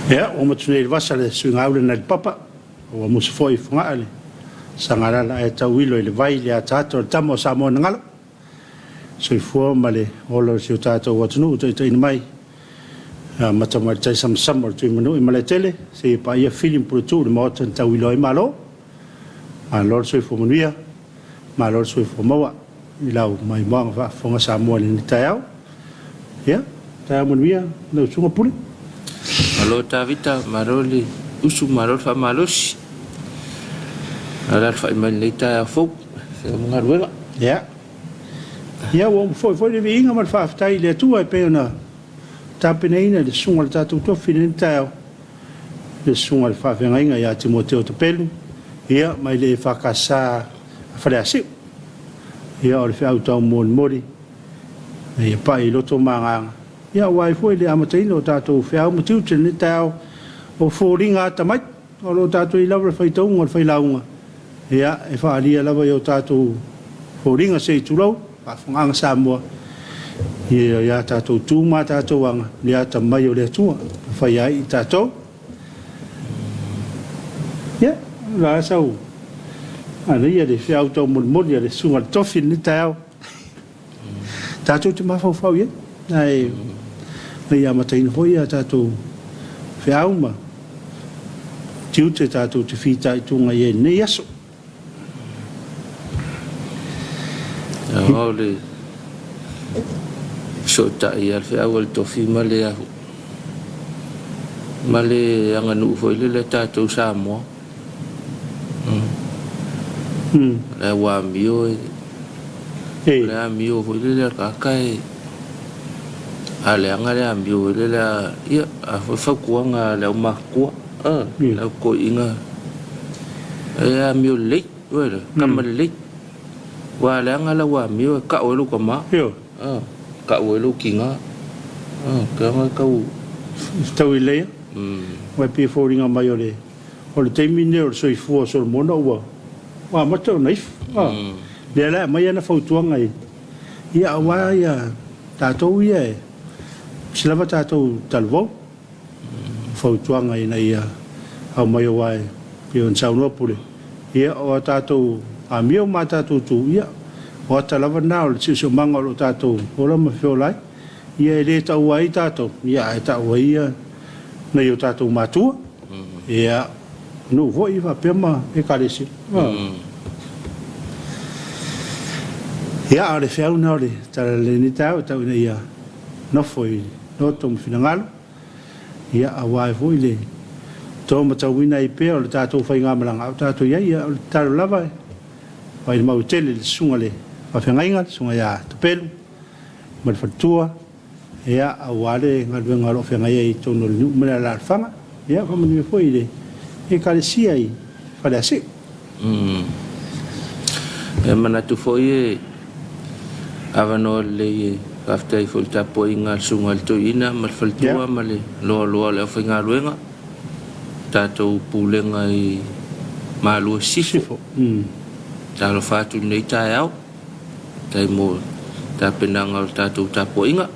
Ya, o matune vasa le suingaule na papa o musfoi fungale. Sangala la e tawilo le vai le atato tamo Samoa ngalo. So fo male olo si tato watunu te mai. Matama tai sam or tu manu I male tele se pa ia film pro tu le mo tan tawilo I malo. A lor so fo manuia. Ma lor so fo moa. I lau mai mong fa fonga Samoa ni tayau. Ya, tayau manuia no sunga puli. Malo tavita maroli usu marol fa malosi. Ala fa imalita fo mga ruela. Ja. Ja, voor de wingen maar van tijd le toe pe na. Tapenina de sungal tatu to finita. De sungal fa venga ya Timoteo to pelu. Ja, maar le fa casa frasi. Ja, al fa auto mon mori. Ja, pa I loto manga. Ja, wai foi le amateino tatu fa mo tiu tene tao. O foringa tamai. O lo tatu I lava fa to ngor fa launga. Ja, e fa ali lava yo tatu foringa se tulo. Fungang Samoa ya tato tu ma tato wang ya tamai o le tua fa ya I tato ya la sau ani ya de fi auto mon ya de sunga tofin ni tao tato te ma fa ya ai ya ma tain ho ya tato fi au ma tiu te tato te fi tai tunga ye ne yaso Ole sota ia fe awal tofi male ahu male anga nu foi le tato Samoa la wa mio la mio foi le kakai ale anga le mio le la ia fa kuanga le makua la ko inga ya mio le wala kamal le wa la ngala wa mio ka o lu kama yo ka o lu kinga ka ma ka u tawile wa pe foringa maiole o le temine o so I fu so mona wa ma to naif le la mai na fautuanga ia wa ya tato ia silava tato talvo fautuanga ina ia au mai wa pe on sauno pule ia o tato a mio mata tu ia o talava na o se so manga o tato o la ma fiolai ia le ta wai tato ia ta wai na yo tato matu ia no voi va pema e kalesi ia ale feu na le ta le ni ta ia no foi no tom final ia a wai foi le to ma ta wina I pe o tato fai ngamalanga tato ia ta lava vai mau tele sunga le fa fengainga sunga ya to pelu mal fatua ya awale ngal ngalo fengaia I tono lu mala la fanga ya fa me foi le e kalesia I fa la se e mana tu foi avano le after full tapo inga sunga to ina mal fatua male lo le fenga luenga tato pulenga I malu sifo Talofa tu nei tayau tai mo ta penanga tatu tapo inga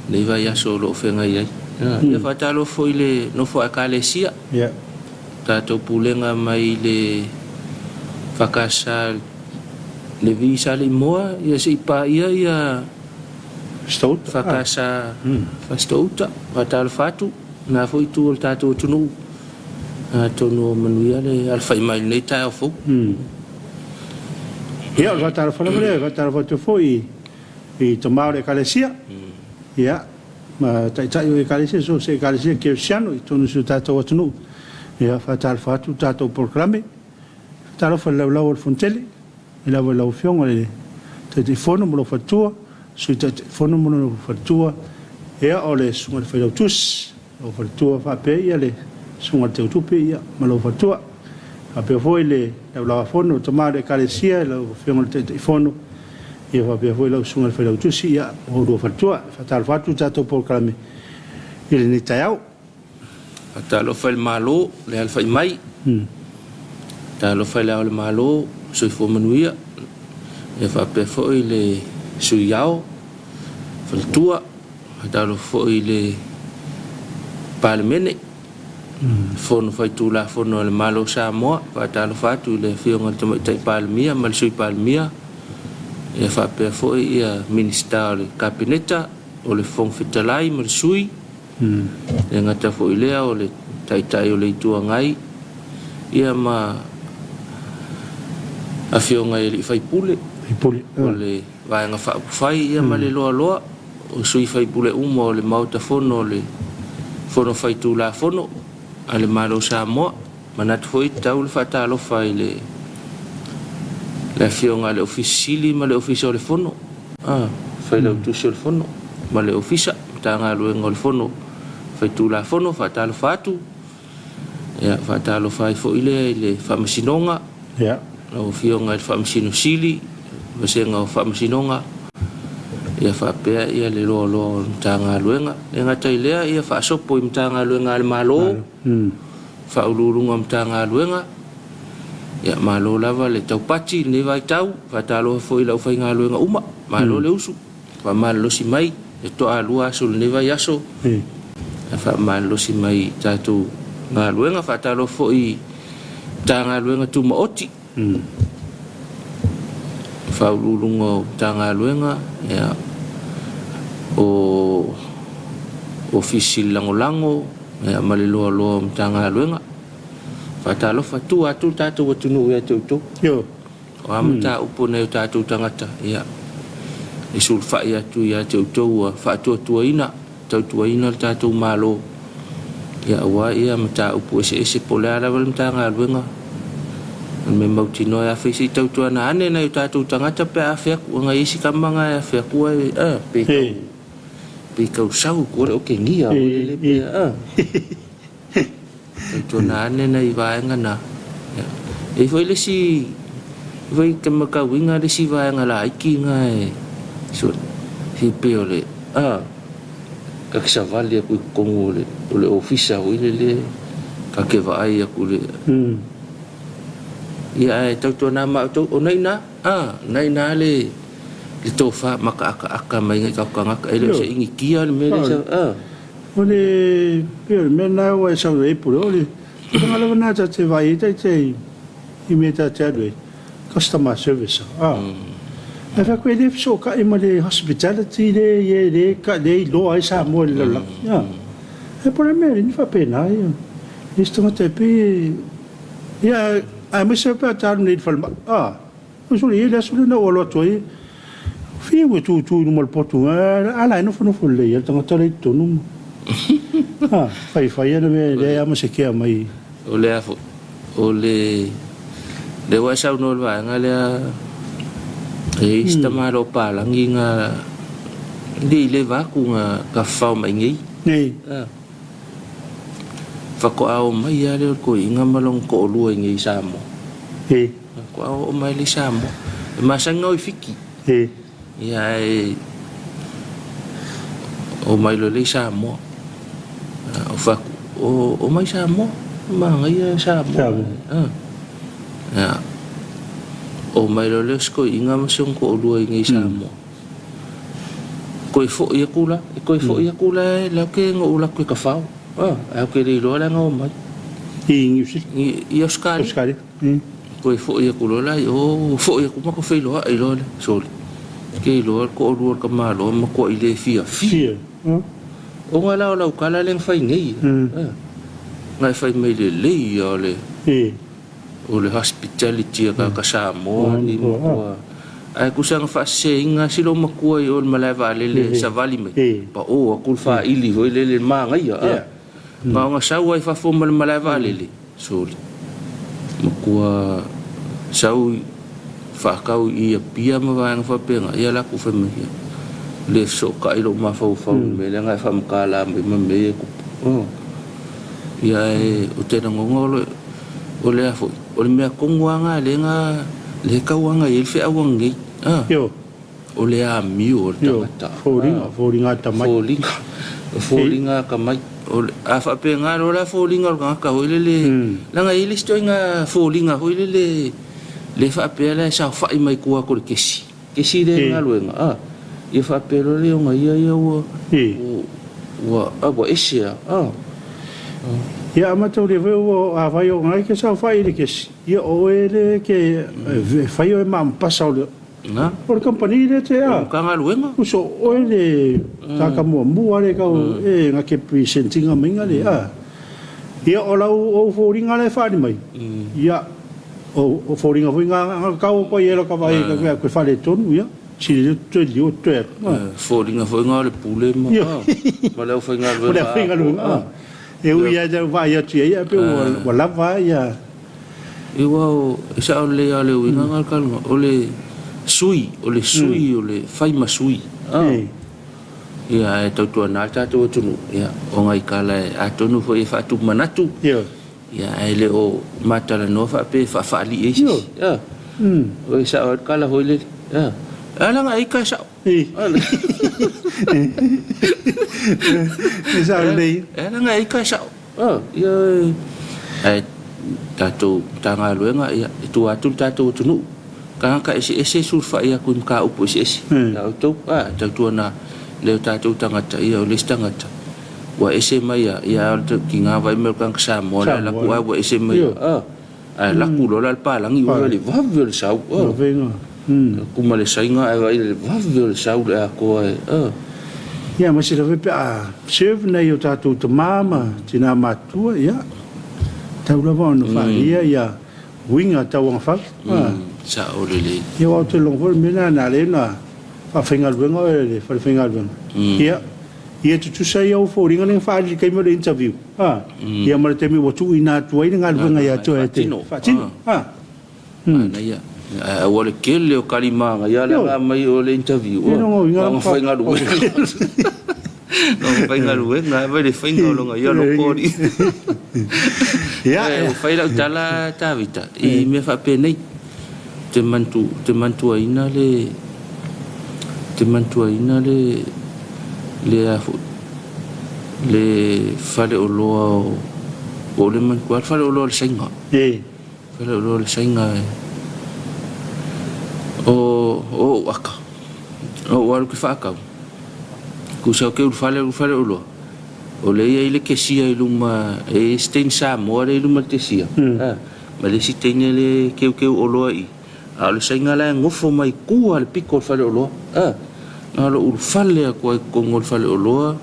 nei vai aso lo fenga ia ia fa talo foi le no fo akalesia tato pulenga mai le fakasa le visa le moa ia se pa ia stout fakasa fa stouta va talofa tu na foi tu tato tunu tono manuia le alfa mai nei tayau fo ia va tar fa le va tar va tu foi I tomare kalesia ia ma tai o kalesia so se kalesia ke siano I tonu su tato watunu ia fa tar fa tu tato proclame tar fa la o fontele ila la o fiong le te fono mo fatua su te fono mo fatua ia ole su mo fa tus o fatua fa pe ia le su mo te tu pe ia ma lo fatua a pe foi le la fono tomare kalesia la fiong te fono ia va pe foi la su mo fa tus ia o do fatua fa tar fa tu tato proclame il ni tayau Talo fa il malo le alfa mai talo fa le malo so fo manuia e fa pe foi le suyao fa tua talo foi le palmene fono fai tula fono le malo Samoa fa Talofa tu le fionga te mai palmia mal sui palmia ia fa pe foi ia minister le kabineta o le fong fitalai mal sui e ngata foi lea o le tai o le tua ngai ia ma a fionga i fai pule o le vai nga fa fai ia ma le loa o sui fai pule umo le mauta fono le fono fai tula fono ale malo Samoa manat foi tau le Talofa ile la fionga le ofisili ma le ofisa le fono fai le utusi le fono ma le ofisa tanga luenga le fono fai tula fono Talofa tu ya Talofa fo ile Faamisionare ya o fionga le Faamisionosili vasenga o Faamisionare ia fa pe ia le lo tanga luenga e ngata ilea ia fa sopo i tanga luenga le malo fa ulurunga tanga luenga ia malo lava le tau pati ne vai tau fa talo fo ila fa nga luenga uma malo le usu fa malo si mai e to alua sul ne vai aso fa malo si mai tatu nga luenga fa talo fo i tanga luenga tu ma oti fa ulurunga tanga luenga ia o ofisi lango ya malilo tanga luenga fa Talofa tu atu tatu watunu ya tu yo o amta upone tatu tangata ya isul fa ya tu fa tu ina tatu malo ya wa ya mta upu ese polala wal tanga luenga me mautino ya fisi tatu ana ane na tatu tangata pe afek nga isi kamanga ya afek wa pe kau sau ko o ke ngia o le pe to na ne na iwa nga na e foi le si vai ke maka winga le si va nga la iki nga so si pe ole ka sa vale ku kongo le ofisa o le ka ke va ai ku le ia to na ma to onai na le tofa maka aka mai ngai ka ngaka ele se ingi kia le mele sa ole pe me na wa sa re pure nga le na ta te vai te i me ta te ade customer service e fa kwele so ka i mo le hospitality le ka le lo ai sa mo le la e por me ni fa pena isto te pe ya a me se pa ta ni fa so le so na o lo to fi we tu no mal potu ala no fo le ya tanga tole to no fai ya me le ama se ke mai le wa sa no va ngale e sta malo pala nginga di le va ku nga ka fa mai ngi nei fa ko au mai ya le ko inga malong ko lu ngi Samo ko au mai le Samo ma sa ngoi fiki ia o mai lo le Samoa o fa o mai Samoa ma ngai Samoa o mai lo le sko inga masong ko lu ngai Samoa ko fo ia kula la ke ngo la ke ka fa a ke ri lo la ngo mai i oskari ko fo ia kula la o fo ia ko ma ko fe lo ai lo so ke lo ko lo ka ma lo ma ko ile fia o ngala o kala leng fai ngai ngai fai me le yo le o le hospitality ka Samoa ni mo ai ku sang fa singa silo ma ko o ma va le sa vali me pa o ku fa ili ho le ma ngai ma nga sa wa fa fo ma va le so ma ko sau fa kau i pia ma va fa penga ia la ku fa me le so ka ilo ma fa me le nga fa mkala me me ku ia o te ngolo o le afo o le me kongwanga le nga le kawanga il fe awangi yo o le a mi o tata foringa tamai foringa ka mai o a fa penga o la foringa ka ho le la nga ile sto nga foringa ho le fa pele sa fa mai ku ko kesi de nga luenga ia fa pele le nga ia wa abo esia Ia amata le veo a vai o ngai ke sa fai le ke ia o ele ke fai o ma pasa o na por company le te a ka ngaluenga so o ele ta ka mo ale ka e nga ke presenting a minga le a ia o lau o foringa le fa ni mai ia o foringa vinga ka o ko ia ka vai ka ko fa le tonu ia si le tu dio tu foringa le pule ma le finga lu eu ia já vai a tia ia pe o lava ia eu sa le ale winga ngal ole sui ole fai masui ia e tau na tatu tunu ia o ngai kala a tonu foi fa tu manatu ia ele o matala no fa pe fa ali e ia o sa kala hoile ia ala ngai ka sa isa le ala ngai ka sa ia ai tatu tanga luenga ia tu atu tatu tunu ka ese surfa ia kun ka upo ese ya tu tatu na le tatu tangata ia o listangata wa ese mai ia kinga vai mer kan Samoa la ku wa ese mai la ku lo la palangi wa le va ver sau ku male sainga ai le va ver sau la ko ia ma se le pe a serve na yo tatu te mama tina matua ia tau la va no fa ia winga tau nga fa sa olele eu au te longo mena na le na fa fingal venga le fa fingal venga ia tu sai au fo ringa le fa di kai mo interview ia mo te mi wo tu ina tu ai ngal venga ia tu te fa tin na ia wale kele o kalima ia la mai o le interview no fa fingal no fingal venga vai le fingal longa ia lo pori ia fa ila tala tavita I me fa penei te mantua ina le fale o loa o le man kwa fale o loa le sainga fale o loa le sainga o aka o waru ki whakau ku sao ke fale o loa o le ia ile ke sia iluma e stein Samoa le iluma te sia ma le si tene le keu o loa I ale sainga la ngofo mai ku al piko fale o loa ngalo ul fale ko ngol fale o loa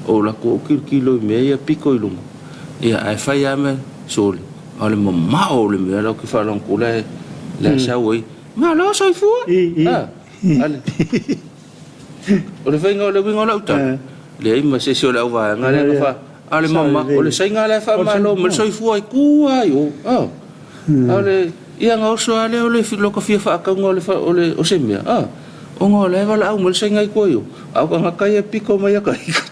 o la ko kilo me ia piko ilunga ia ai fai ame sole ale mama o le me la ki fala ko la saui ma lo sai fu ale o le venga o le winga la uta le ai ma se la va ngale fa ale mama o le sainga la fa ma lo me sai fu ai ku ai o ale ia nga oso ale o le loko fia whaaka ole o semea o ngā le wala au mele saingai koe o au ka ngakai e piko mai aka ika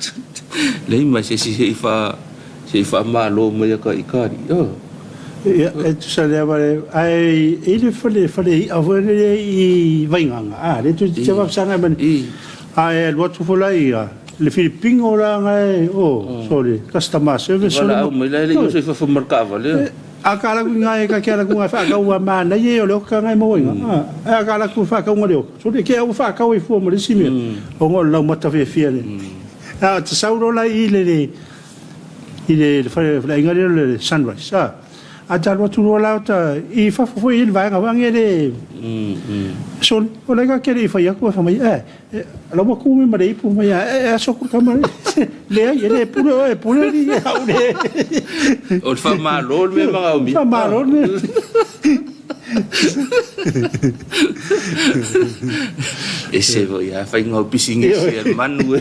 le ima se wha malo mai aka ikari ia e tu sa lea wale ai ele whale I awere I vainganga le tu te wapsanga mani ai e lotu fulai le Filipino la ngai sorry customer service wala au mai le yo se fa markava le akala ku ngai ka kala ku fa ka wa ma na ye o le ka ngai mo nga akala ku fa ka ngoleo so de ke o fa ka o fu mo le simi o ngol la mata fe fiele te sauro la ile fa ngare le sunrise a talo tu la ta I fa fo il va nga ngere so o le ka ke fa ya ku fa mai la mo ku me mai pu mai so ku ka mai le ye pure ni ya o le o fa malo me ma o mi fa malo me ese voy a fa ngo pising ese manu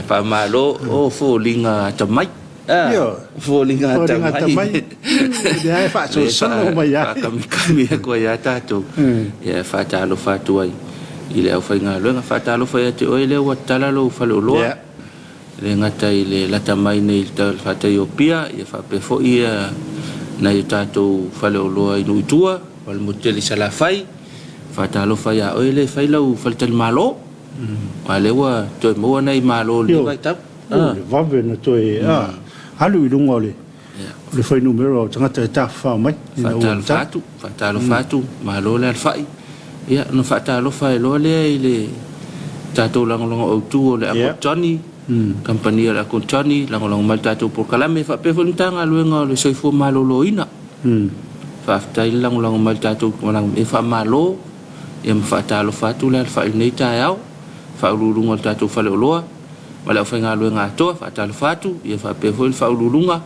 fa malo o fo linga tamai fo linga tamai ya fa so so mai ya kami ko ya tato ya fa talo fa tuai ile au fa ngalo nga fa talo fa ya te o ile wa tala lo fa lo le ngata ile la tamai nei ta fa te Ethiopia ya fa pe fo ia na tato fa lo I no tua wal moteli sala fai fa talo fa ya o ile fa lo fa tel malo ale wa to mo nei malo le vai tap va bene to halu I lunga le fai numero tangata ta fa mai fa talo fatu malo le fai ia no fa talo fa lo le ile tato lang o tu le a Johnny Kampania la kontani lang mal tato por kalame fa pe voltanga luenga le soifo maloloina. Fa tai lang mal tato lang e fa malo e fa talo fa tu la fa nei taiao fa ulunga tato fa le loa mala fa nga luenga to fa talo fa tu e fa pe vol fa ulunga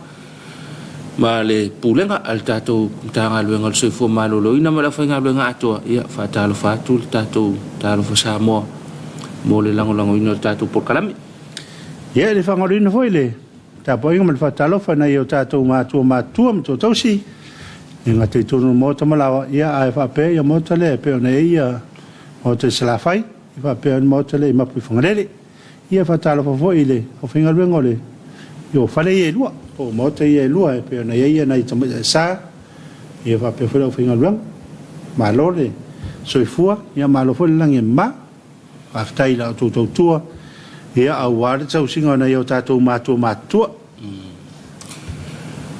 ma le pulenga al tato tanga luenga le soifo maloloina mala fa nga luenga to e fa talo fa tu tato talo fa Samoa mo le lang ino tato por kalame. Ia le whangorina foi le. Tā poinga man whatalofa na i o tātou mātua mto tausi. I ngā te tunu mōta malawa. Ia ai whape ia mōta le peo na ia o te salawhai. I whape an mōta le i mapu i whangarere. Ia whatalofa foi le. O whinga ruengo le. I o whare i e lua. O mōta i e lua e peo na ia na i tamuta e sā. Ia whape foi o whinga ruengo. Mālo le. Soifua. Ia mālo foi langi mā. Whaftai la o tūtou tua. Ia au wāre tau singa na iau tātou mātua.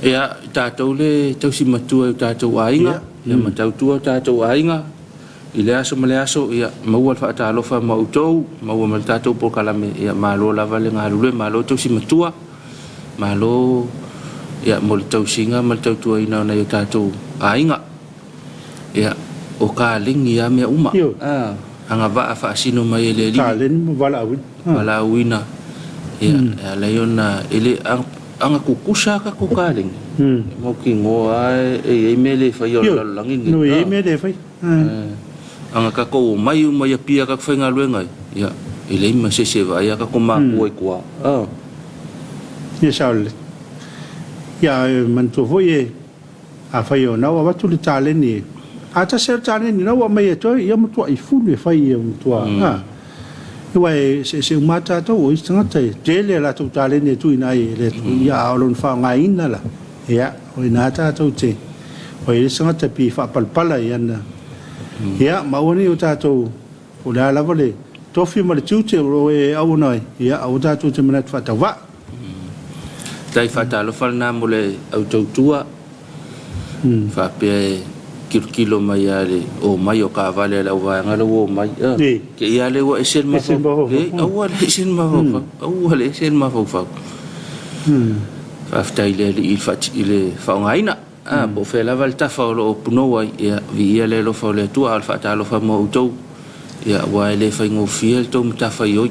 Ia tātou le tau si matua i tātou ainga. Ia matau tua tātou ainga. I le aso ma le aso. Ia maua whaatalofa mautou. Maua ma le tātou por kalame. Ia mālo lava le ngā rule. Mālo tau si matua. Mālo. Ia mo le tau singa ma le tau tua ina na iau tātou ainga. Ia o kā lingi a mea uma. Anga va a whaasino mai ele li. Kā lingi mo wala awin. Wala wina ia leona ele anga kukusa ka kokaling mo ki ngo ai mele fa yo langin no e mele fa anga ka ko mai pia ka fa ngaluenga ia ele ma se va ia ka koma ko kwa ia saul ia man to foi a fa yo na wa tu le taleni a ta ser taleni na wa mai to ia mo to i fu le fa ia mo to Iwai se umata to o istanga te tele la tu tale ne tu ina le ia olon fa nga ina la ia o ina ta to te o ile sanga te pi fa palpala ia na ia ma woni o ta to o la la vole to fi ma tu te o e au noi ia o ta to te mana fa ta wa tai fa ta lo fa na mo le au to tua fa pe kilo mai ale o mai o ka vale la wa ngalo o mai ke ia le wa esen ma fo au le esen ma fo au le esen ma fo fa afta ile il fa ile fa ngaina bo fe la valta fa lo puno wa ia vi ia le lo fa le tu al fa ta lo fa mo to ia wa le fa ngo fiel to mta fa yo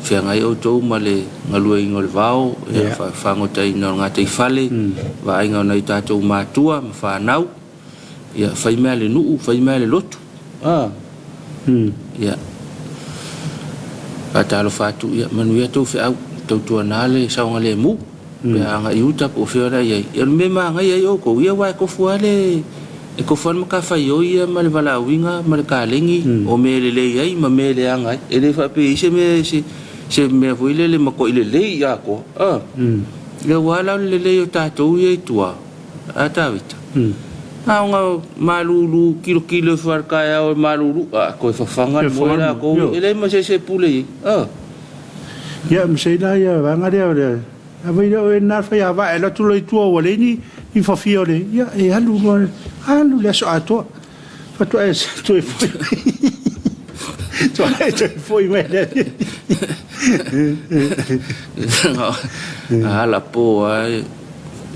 fe ngai o to ma le ngalu ngol vao ia fa ngo tai no ngate fale va inga nei ta to ma tua fa nau ia fai mele nu fai mele lotu ia atalo fatu ia manu ia to fe au to to nale sa ngale mu pe anga iuta ko fe ora ia ia me ma nga ia o ko ia wa ko fuale e ko fon ka fa yo ia mal vala winga mal ka lengi o mele le ia ma mele anga ele fa pe se me voile le ma ko ile le ia ko ia wala le yo ta to ia tua atavita nga malulu kilo farkaya o malulu ko fa fanga mola ko ele ma se pule ya msela ya vanga de avai o na fa ya va ela tu lo tu o le ni i fa fiore ya e halu le so ato fa tu es tu foi me ala po ai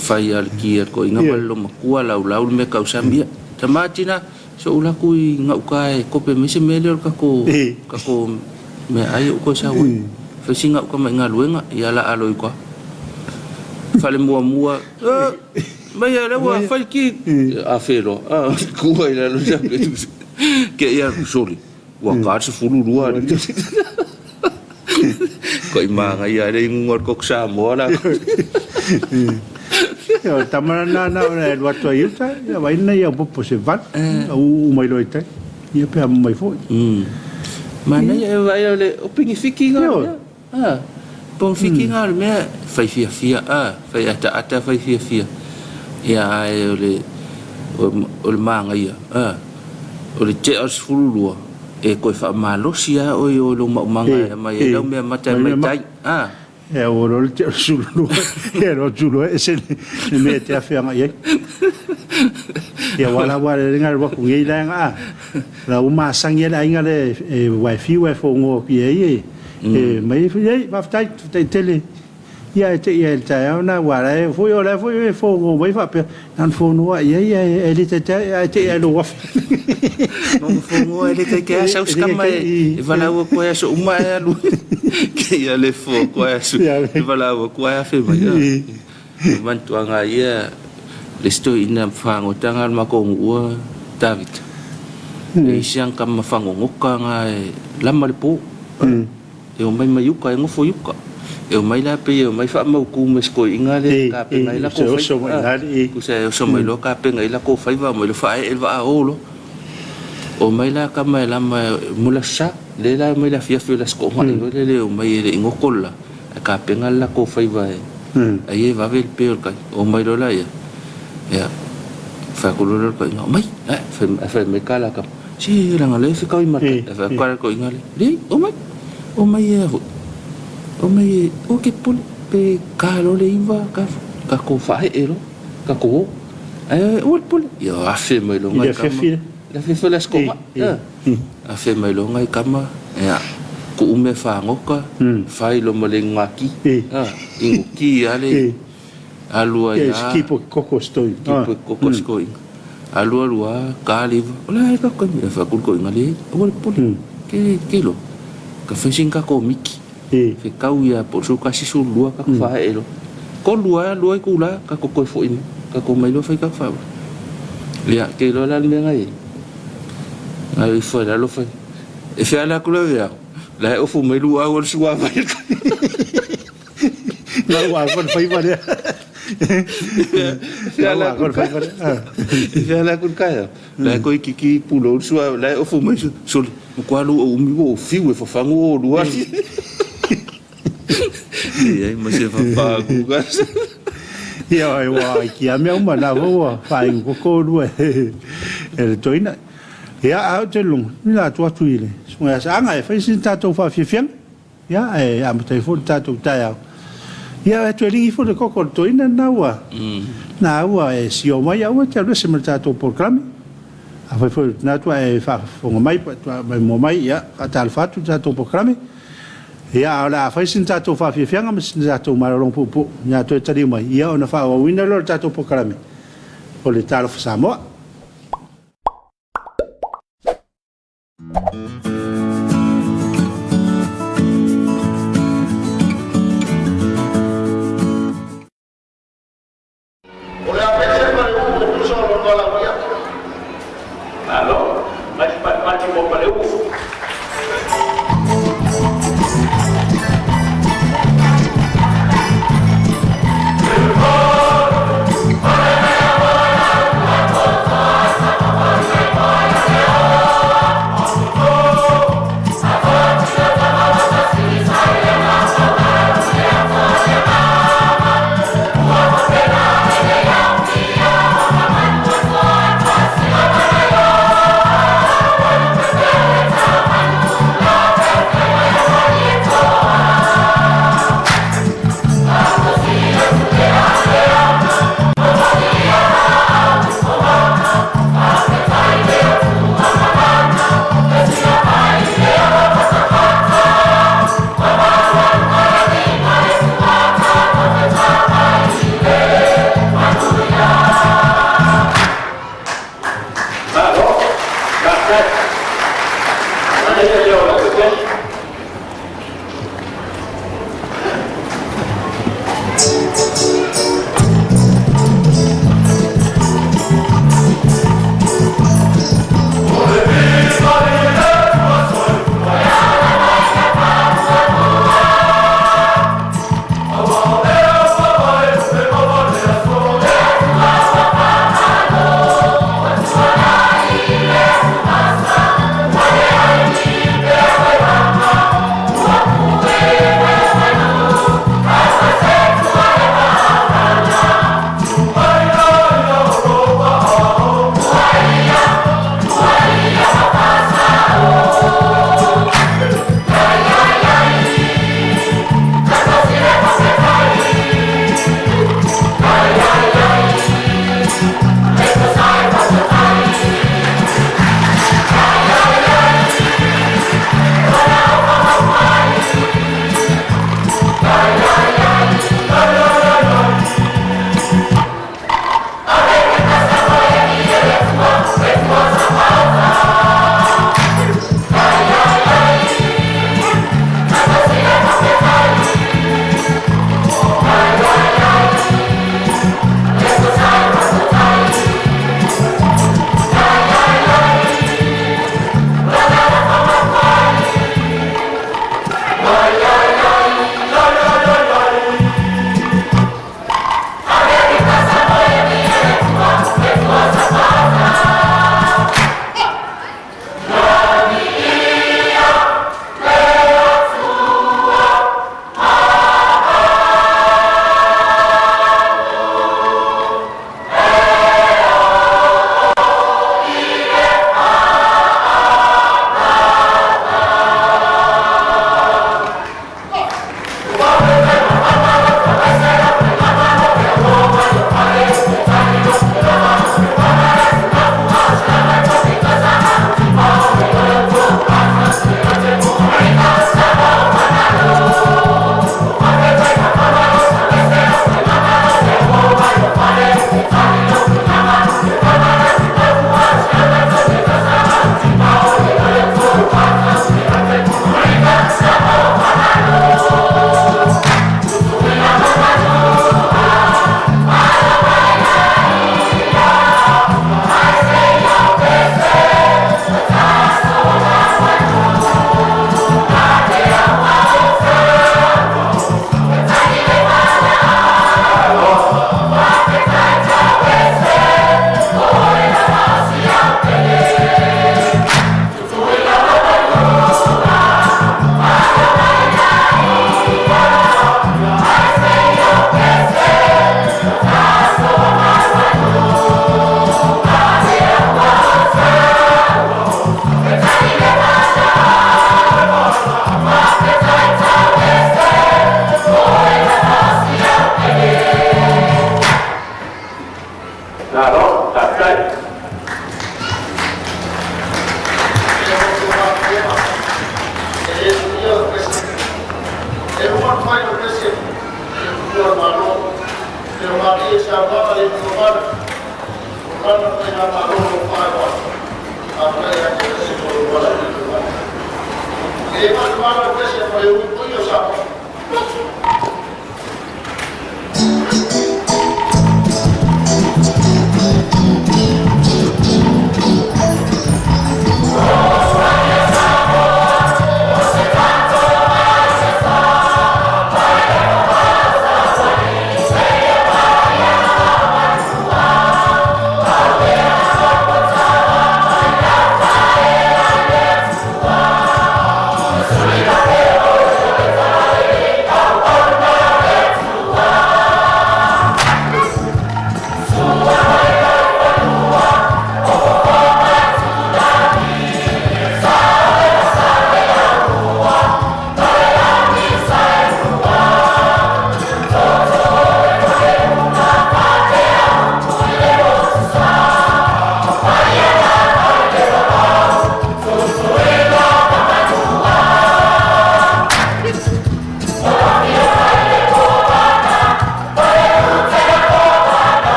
fai al kia ko inga malo makua lau me kausambia tamatina so ula kui ngaukai ko pe mese melor ka ko me ai ko sa wa fa singa ko mai ngaluenga ya la aloi ko fale mua mai ala wa fai ki afero ku ai la lo sa ke ya soli wa ka se fulu rua ko imanga ya le ngor ko sa mo la Yo tamana na le wato yuta ya vai na ya popo se vat o mai loite ia pe mai foi mana ya vai le o pingi fikinga pon fikinga me fai fia fai ata fai fia ia le o manga ia o le te as fulua e ko fa malosia o lo manga mai lo me mata mai tai e o lo te sulu e lo sulu e se me te afia mai e wala ngal wa ku ngai la nga la uma sang ye la inga le wifi wa fo ngo pi e mai foi va tai tele ia te ia ta na wa la foi fo ngo mai fa pe nan fo no ia ele te lo wa no fo ngo ele te sa us kama e vala o ko ya so uma ya lu ke ia le fo ko ya so e vala o ko ya fe mai man tuanga ia le sto ina fango tanga ma ko ua David e siang kam fango ngoka nga lama le po e o mai yuka e ngofo yuka e o mai la pe e o mai fa mau ku mes ko inga le ka pe ngai la ko so mai ku se so mai lo ka pe ngai la ko fai va mai lo fa e va o lo o mai la ka mai la mula sa le la mai la fia la sko ma le o mai le ngokola ka pe ngai la ko fai va e va vel pe o mai lo la ya fa ko lo ko inga mai fa me kala ka si ranga le fi ko ima fa ko inga le o mai o ke pul pe ka lo le iva ka ko fa e lo ka ko o pul yo a fe mai lo ngai ka la fe la sko a fe mai lo ngai kama ya ko ume fa ngoka fa lo mo le ngaki inguki ale alua ya skipo kokostoi alua kaliva ola ka ko mi fa ko ngale o pul ke lo ka fishing ka ko miki fe kau ya por su kasi su lua ka fa elo ko lua ku la ka ko fo im ka ko mai lo fa ka fa ya ke lo la me ngai ai fa la lo fa e fa la ku la ya la o fu mai lua o su wa fa la wa ko fa ba ya la ko fa ba ya la ku ka ya la ko ki pulo su la o fu mai su ko alu o mi o fiu e fa fango o lua e mas e fa ku ga ia ai wa ki a me uma na vo fa in ko lua e toina ia a te long ni la tua tuile so ya sanga e fa sin tato fa fifian ia e am te fo tato ta ia e te ringi fo de ko toina na wa e si o mai au te se me tato programa a fa na tua e fa fo mai pa mai mo mai ia a tal fa tu tato programa ia la fa sin tato fa fifian am sin tato marong pu ia to tari mai ia ona fa o wina lo tato programa o le Talofa Samoa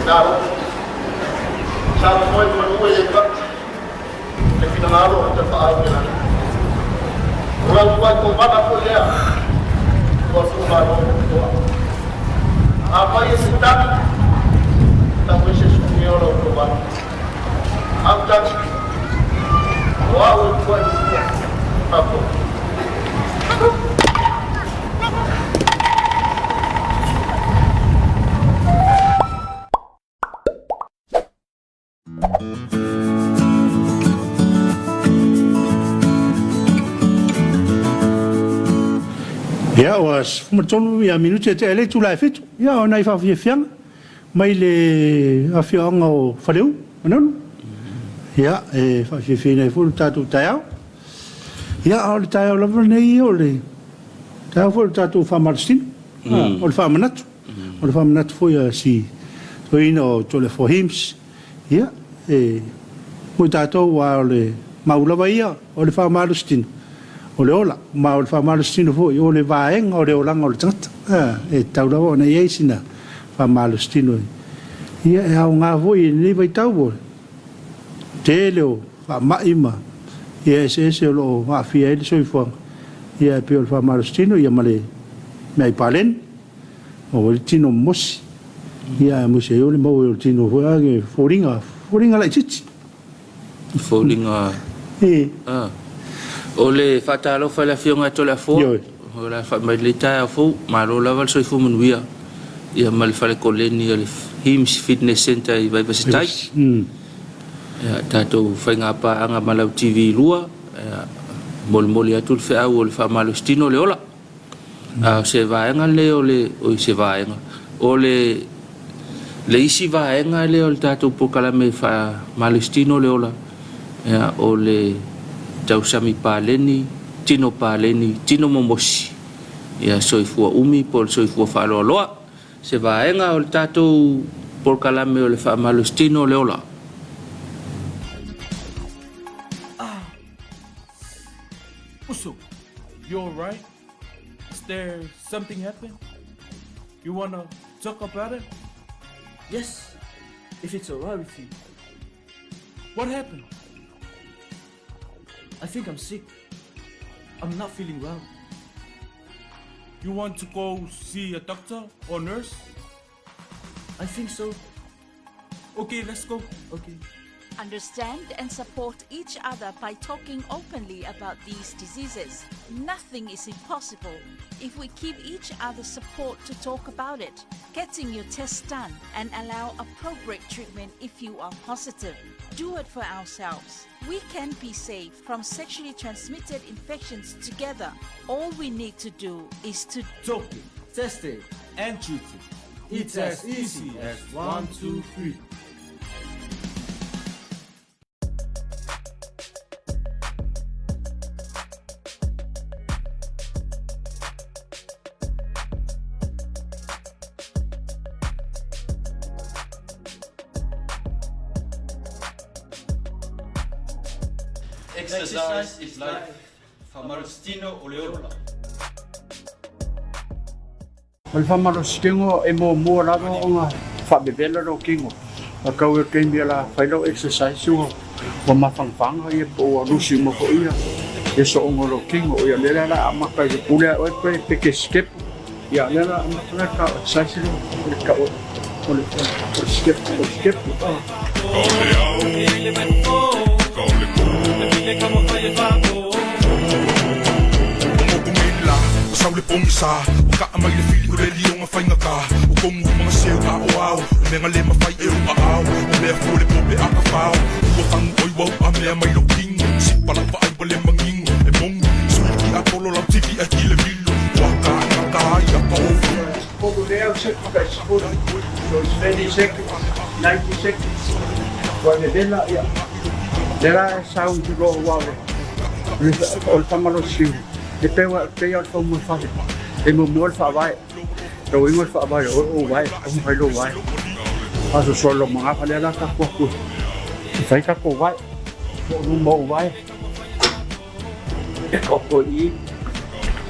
Now, some point when we got the finale of the fire. Well, what to Baba Koya was Umaro. Apa is done, the wishes from your own one. After wow, what happened? Ya, was macam ya minute je ele tu live itu. Ya, naik fafi fiang, mai le afiang au fadeu, anon. Ya, fafi fina full tatu tayau. Ya, au tayau lama nei ole. Tayau full tatu famarsin. Ol famanat. Ol famanat foi si. Foi no tole for hims. Ya, mo tatu wa ole maula baia, ole famarsin. Ole ola, ma ole famalustino fo, ole vaeng ole olanga ole tangata. Tau lawa na iei sina famalustino. Ia e au ngā voi ni vai tau bo. Te leo, fa maima. Ia ese o lo ngā fia ele soi fuang. Ia pe ole famalustino, ia male mei palen. O ole tino mosi. Ia musi e ole mau ole tino fo, age foringa lai titi. Foringa. Ole Talofa la fionga to la fo. Ola fa mai leta fo, ma lo la val soi fo munuia. Ia mal fa le koleni ole Hims Fitness Center I vai pasitai. Ya tato fa ngapa anga malau TV lua. Mol atul fe au ole fa malustino le ola. Se vaenga le ole o se vaenga. Ole le isi vaenga le ole tato po kala me fa malustino le ola. Ya ole tau sami paleni, tino momosi. Ia soifua umi, pol soifua whaaloaloa. Se vaenga o le tātou por kalame o le whaamalustino le ola. Uso, you alright? Is there something happened? You wanna talk about it? Yes, if it's alright with you. What happened? I think I'm sick. I'm not feeling well. You want to go see a doctor or nurse? I think so. Okay, let's go. Okay. Understand and support each other by talking openly about these diseases. Nothing is impossible if we keep each other support to talk about it. Getting your test done and allow appropriate treatment if you are positive. Do it for ourselves. We can be safe from sexually transmitted infections together. All we need to do is to Talk it, test it, and treat it. It's as easy as 1, 2, 3. Exercise is life. Famarustino oleola. Al famalustino e mo lava o ngā whabebela ro kingo. A kau e kemia la whailo exercise o mawhangwhanga i e po a rusi mo ko ia. E so o ngoro kingo o ia lera la amaka i pulea o e pre peke skip. Ia lera amaka ka exercise ro ka o skip. Saule pongisa, ka amai le fili le lionga fainga ka. O kongu mga seu ka o menga le mafai e o au. O mea fole pope aka fao. O tangu oi wau a mea mai lo king. Sipala pa ai pale manging. E mongu, suiki a polo lau tiki a kile milo. Waka na kai a pa ofu. Pogo leo se ka skora. So 20 seconds, 90 seconds. Wa de bela ia. Lera sound ro wale. Ol famalustino. E pewa o fomo fale. E mo fa vai. Ro ingo fa vai o vai, o vai lo vai. Aso solo mga fale la ka ko. Sai ka ko vai. O mo vai. E ko I.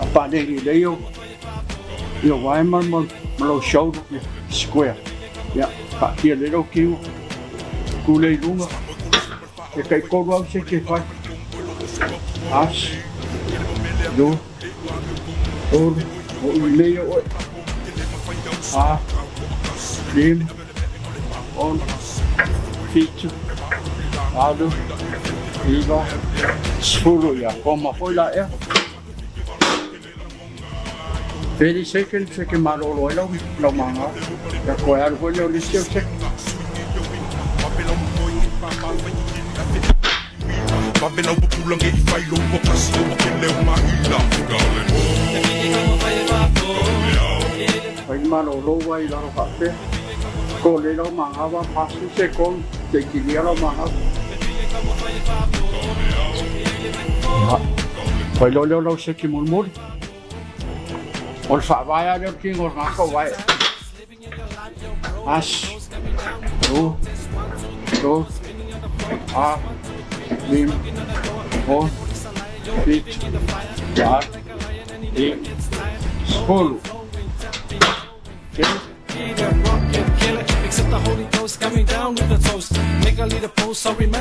Apa de io vai man lo show square. Ya, pakia le ro kiu. Kule lunga. E kai koru se ke fai. As. Do. O le o. A. Lim. On. Feature. Ado. Iva. Sfuru ya. Koma foi la e. 30 seconds, se ke marolo ilo, lo manga. Ya koe aru koe leo lisio se. Babela upulang e ifai lo wakasi o wakele o mahila. Pai marolo wai laro kape. Ko le lo manga wa pasu se kon, te kilia lo manga. Pai lo leo lo se ki mulmuri. Ol fa vai a king or ngako vai. As. Do. A. Lim. On. Fit. Dar. E. Skolu.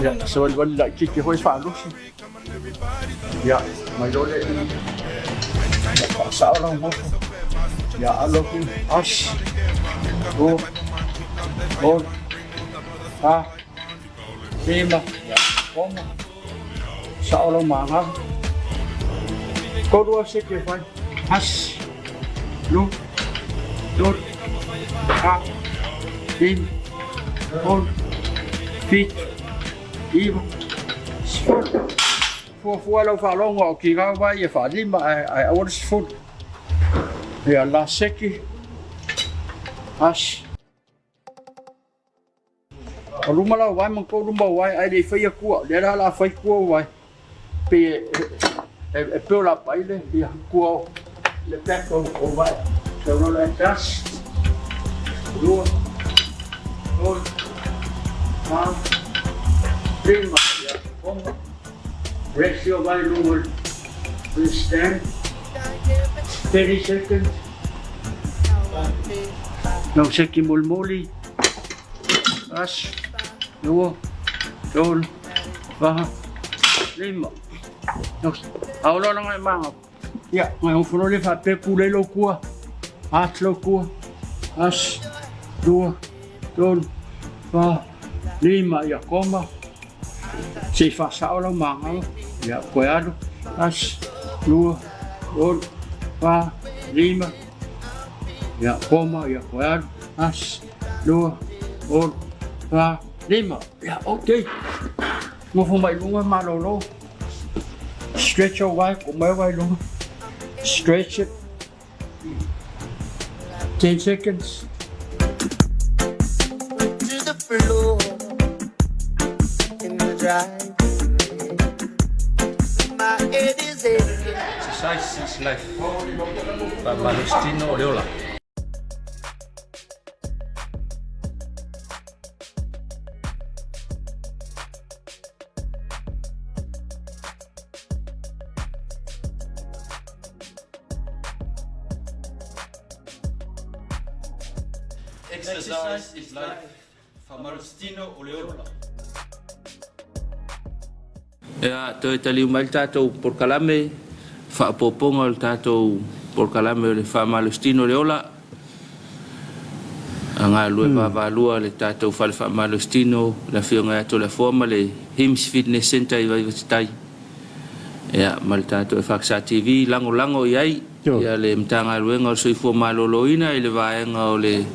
Ya, so wal la kiki hoi fa lu. Ya, mai lo le. Sao lang mo. Ya alokin as. Go. Ha. Lima. Ya. Koma. Sao lang manga. Ko dua se ke fai. As. Lu. Do. Ha. Lim. On. Fit. Ivo. Sport. For lo fa long o ki ga vai e fa lima ai o sport. Ya la seki. As. Rumala vai man ko rumba vai ai le fai ku le la fai ku vai. Pe e pe la pai le ya ku le pecco o vai. Se uno le tas. Due. Gol. Ma. Prima ya. Bomba. Ratio vai lungo. Please stand. 30 seconds. No seki mulmuli. As. Dua. Dol. Baha. Lima. No. Aulo na ngai manga. Ya, ngai ufuno le fa pe kule lo kua. At lo kua. As. Dua. Dol. Baha. Lima ya koma. Se fa saulo manga. Ya, koeado. As. Dua. Dol. Baha. Lima. Ya, koma, ya koeado. As. Dua. Dol. Baha. Lima. Ya, okay. Mo fo mai lunga malolo. Stretch your wife, my wife lunga. Stretch it. 10 seconds. To the floor in the driveway. My head is aching. Exercise is life. Famalustino Leola. Exercise is life. Famalustino Oleola. Ya, toi tali mai tatou por kalame fa poponga o tatou por kalame le Famalustino Leola. Anga lue va le tatou fa Famalustino la fionga to la forma le Hims Fitness Center i vai tai. Ya, mal tatou EFKS TV lango iai. Ya le mtanga luenga o soifo maloloina i le vaenga o le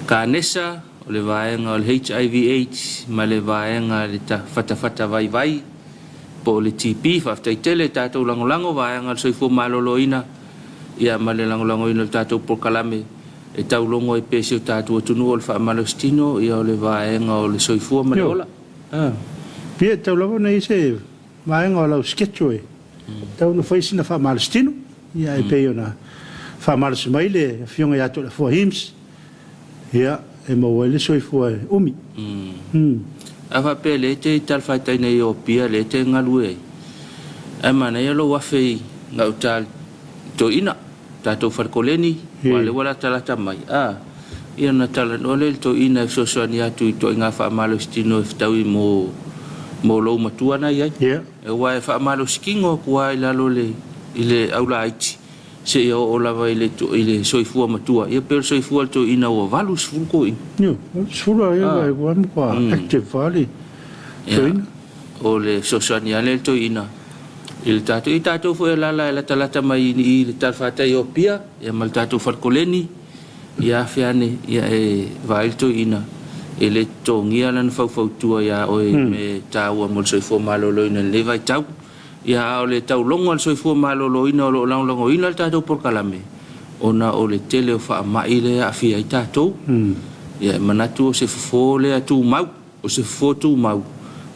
kanesa o le vaenga o le HIV/AIDS ma le vaenga le fata vai po le TP faafetaitele tatou langolango vaenga le soifo maloloina ia ma le langolangoina le tatou pokalame e taulongo e pese o tatou atunuu o le Famalustino ia o le vaenga o le soifua ma le ola. Pia taulava nei se vaenga o lau sketcho e. Tau no faisina Famalustino ia e pei ona Famalus mai le fionga ia to le for hims. Ya, e mo le soifua umi. Ava pele te tal faita nei o pia le te ngalue. E mana ia lo wafe ngau tal to ina tatou farkoleni wale wala talata mai. ia na tala no le to ina so so ni atu to nga fa malo stino ftau mo lo matua na ia e wa fa malo skingo kwa ila lo le ile aula iti se o lava ile to ile soifua matua ia per soifua to ina o valus fulko in yo sura ia wa kwa active valley o le so so ni ale to ina il tato fo la talata mai ni il tarfata Ethiopia e mal tato farkoleni ia fiane ia e vailto ina ele tongia lan fau tua ia o me tau mo soifua malolo ina le vai tau ia o le tau longo al soifua malolo ina o lo longo ina tato por kalame ona o le tele o fa mai le afia tato ia manatu se fo le atu mau o se foto mau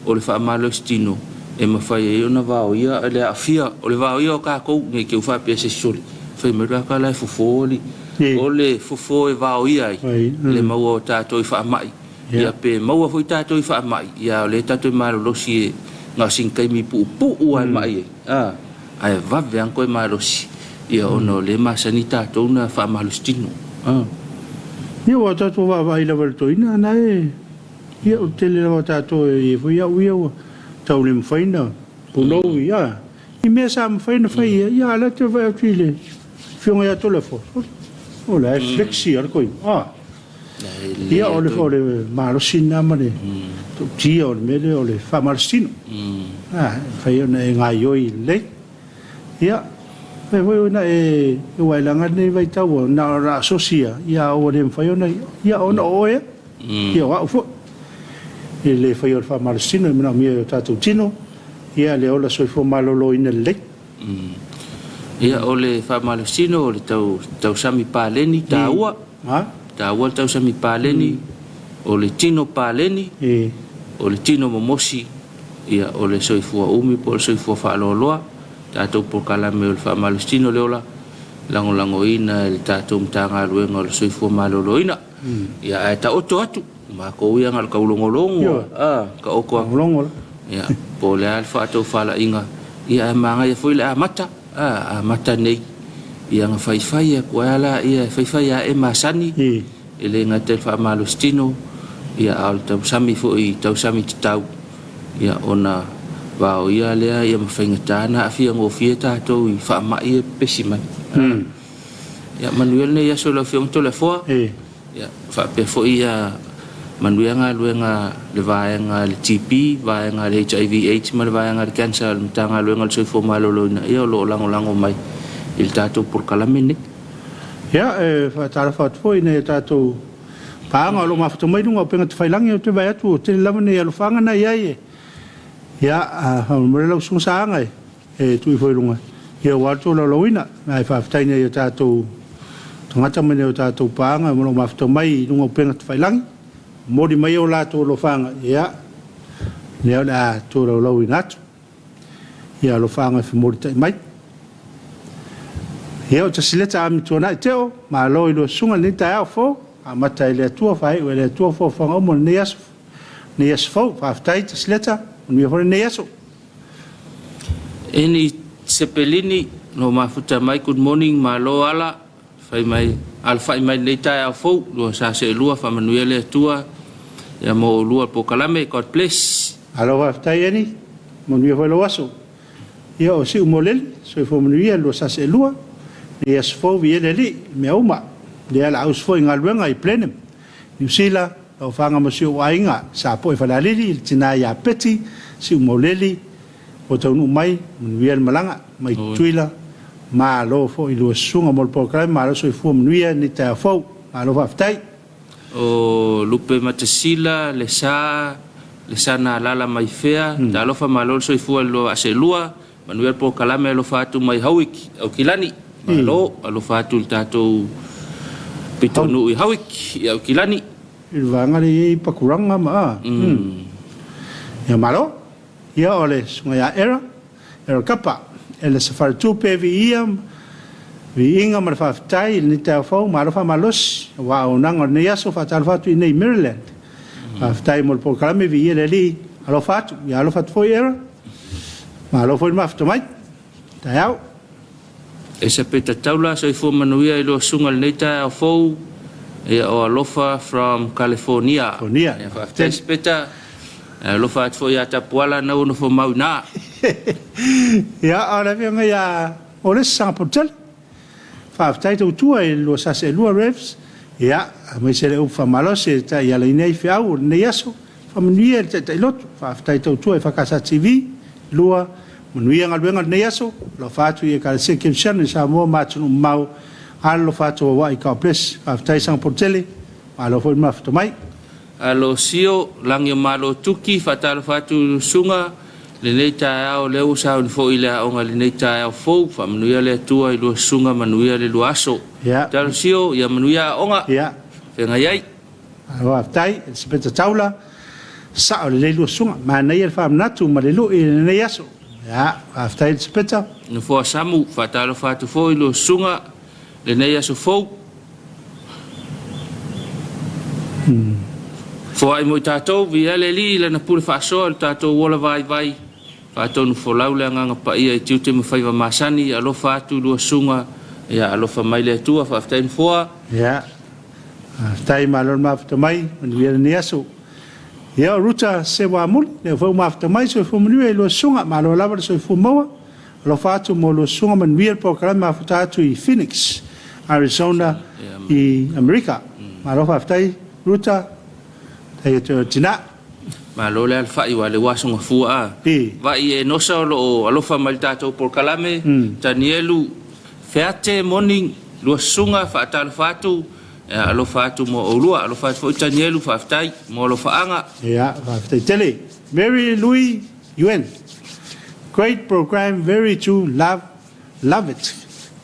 o le fa malo stino e ma fai ona va o ia le afia o le va o ia ka ko nge ke fa pese soli fai me ka la fofoli o le fofo e va o ia le mau o tato i fa mai ia pe mau o tato i fa mai ia le tato malo lo si nga sing kai mi pu o mai ai va vean ko malo si ia ono le masanita to na fa malo stino ia o tato va ila verto ina na ia o tele la tato e foi ia tau le mfaina puno ia i me sa mfaina fai ia la te vai utile fionga ia tole fo o la flexi ar koi ia o le fo le malo sina mane tu tia o mele o le fa marstino fai ona nga yoi le ia fai ona e wai langa nei vai tau na ra sosia ia o le fai ona ia ona oe ia wa fo le fai o fa marstino mina mia tatu tino ia le ola soifo malolo ina le ia o le fa marstino o le tau sami paleni taua taua tau sami paleni o le tino paleni o le tino momosi ia o le soifo umi po le soifo fa loloa tatu por kalame o le fa marstino le ola lango ina le tatu mtanga luenga o le soifo malolo ina ia ta oto atu ma ko ia ngal ka ulongolongo ka o ko ulongo ya po le alfa to fala inga ia manga ia foi la mata mata nei ia nga fai ko ala ia fai e masani ele nga tel fa malustino ia al tau sami foi tau sami tau ia ona va o ia le ia mafai ngata afia ngo fieta to i fa mai pesima ya manuel ne ia solo fiong to le fo ya fa pe foi ia manuenga luenga le vaenga le TP vaenga le HIV/AIDS ma le vaenga le cancer mtanga luenga le soifo malolo ina ia lo lango mai il tato por kalamene ya fa Talofa foi ne tato paanga lo mafuto mai lunga penga te failangi o te vai atu te lava ne alo fanga na ia ya mo lo sungsanga tu foi lunga ia wato lo loina mai fa ftaina ia tato tangata mene o tato paanga mo lo mafuto mai lunga penga te failangi modi mai o lato lo fanga ia leo da to lo inatu ia lo fanga fi modi tai mai ia o tasileta am tona teo ma lo ilo sunga ni ta fo a mata ile tua fai o ile tua fo fanga mo ni as fo fa tai tasileta ni fo ni aso eni sepelini no mafuta mai good morning ma lo ala fai mai alfa mai nei ta fo lo sa se lua fa manuele tua ya mo lua po kalame God bless alo va tai eni mo ni fo lo aso ia o si umolel so fo manuele lo sa se lua ni as fo viele li me uma de ala aus fo ingalwenga I plenem New Zealand o fanga mo si o ainga sa po fa la lili tina ya peti si umoleli o tonu mai manuele malanga mai tuila ma lo fo ilo sunga mol po kai ma lo so fo mnuia ni ta fo ma lo faftai o lupe matasila le sa na lala mai fea Talofa ma lo so fo lo aselua manuel po kalame lo fatu mai hawiki o kilani ma lo fatu tato pitonu I hawiki o kilani il vanga le pakuranga ma ya malo ya ole sunga ya era kapa ele se far tu pe vi inga mar fa tai ni ta fo mar fa malos wa onang ne yaso fa tal fatu nei Maryland fa tai mol por kalame vi ele li alo fatu ya alo fatu fo era ma lo fo ma fatu mai ta yao esa peta taula so fo manuia ilo sungal nei ta fo Ia o alofa from California. California. Ia whaftai speta. Alofa atu fo ia tapuala na uno fo mauna. Ia, ora vionga ia ole Sampotele. Whaftai tau tua e lua sase lua revs. Ia, mai se le ufa malose ta ia le nei fiau nei aso. Whamanuia te te lotu. Whaftai tau tua e whakasa TV. Lua, manuia ngaluenga nei aso. Lo whatu i e Congregational Christian Samoa matunu mau. Alo whatu wa i ka ples. Whaftai Sampotele. Alo fo mafto mai. Alo sio langi malo tuki fatalo fatu sunga. Le nei tae au leu sa un fo ile aonga le nei tae au fo. Whamanuia le tua i lua sunga manuia le lua aso. Talo sio ia manuia aonga. Ia. Whenga iai. Alo whaftai, se peta taula. Sao le lua sunga. Ma nei el whamnatu ma le lu i le nei aso. Ia, whaftai se peta. No fo samu fatalo fatu fo i lua sunga. Le nei aso fo. Fo ai mo tātou vi ale li le na pule whaasoa le tātou wola vai vai. Whātou nu fo lau le anganga pa ia i tiute ma whaiva masani. Alofa atu lua sunga. Ia alofa mai le atua whaftai ni foa. Ia. Whaftai ma lor mafta mai. Manuia le nei aso. Ia ruta se wa muli. Le whau mafta mai so fu manuia i lua sunga. Ma lor lava so fu maua. Alofa atu mo lua sunga manuia le program mafta atu i Phoenix, Arizona i Amerika. Ma alofa whaftai ruta. Hei te tina. Ma lo le alfai wa le wasonga fua. Va i e nosa o alofa mai tātou por kalame. Tanielu feate morning lua sunga whaatalo fatu. Alofa atu mo olua. Alofa atu fo tanielu whaftai mo alofa anga. Ia, whaftai tele. Mary Louis Yuen. Great program, very true. Love it.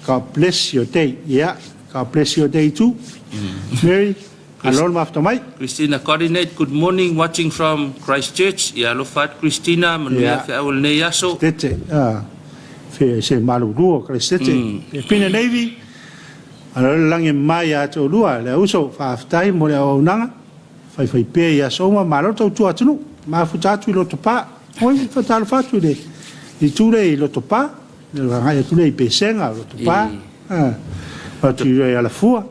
God bless your day. Yeah, God bless your day too. Mary. Alon after mai. Christina coordinate, good morning, watching from Christchurch. Ya lofat Christina, manuia fe awal ne yaso. Tete, fe se malu lua Christete. Pina Navy. Alon lang mai ya to lua le uso fa aftai mo le onanga. Fai pe ya soma malo to tu atunu. Ma futa tu lo topa. Oi fa tal fa tu de. Di tu le lo topa. Le ranga tu le pesenga lo topa. Pa tu ala fua.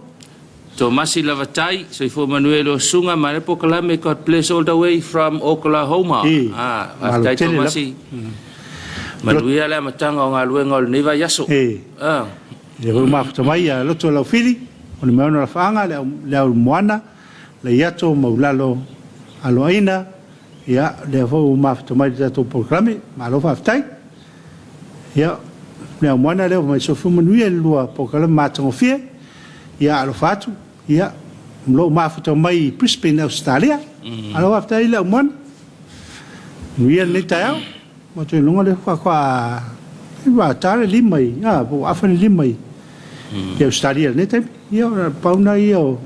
Tomasi Lavatai, so for Manuelo Sunga, Marepo Kalame, God bless all the way from Oklahoma. After Tomasi. Manuela Matanga on Alwengo, Neva Yaso. Le mafta mai a loto la fili, on me ona fanga le moana, le yato maulalo aloina, ya le fo mafta mai da to programe, malo faftai. Ya le moana le mai so fu Manuel lua programe matango fie. Ya alo fatu. Ya, lo mafuta mai Brisbane, Australia. Alo after ile umon. Nuia ni tayau. Mo te longa le kwa wa tare limai. Ya, bo afan limai. Ya Australia ni te. Ya, pauna yo.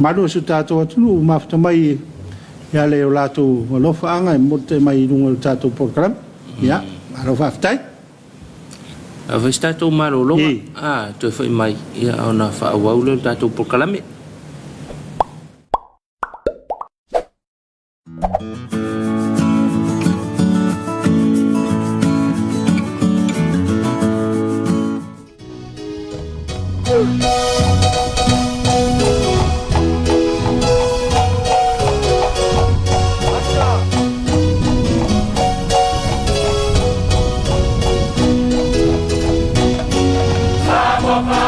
Mado su tato atu mafuta mai ya le lato lo faanga mo te mai lunga tato program. Ya, alo after. Avais tātou maro longa. Toi whai mai. Ia ona whaawaulo tātou por kalame. Sama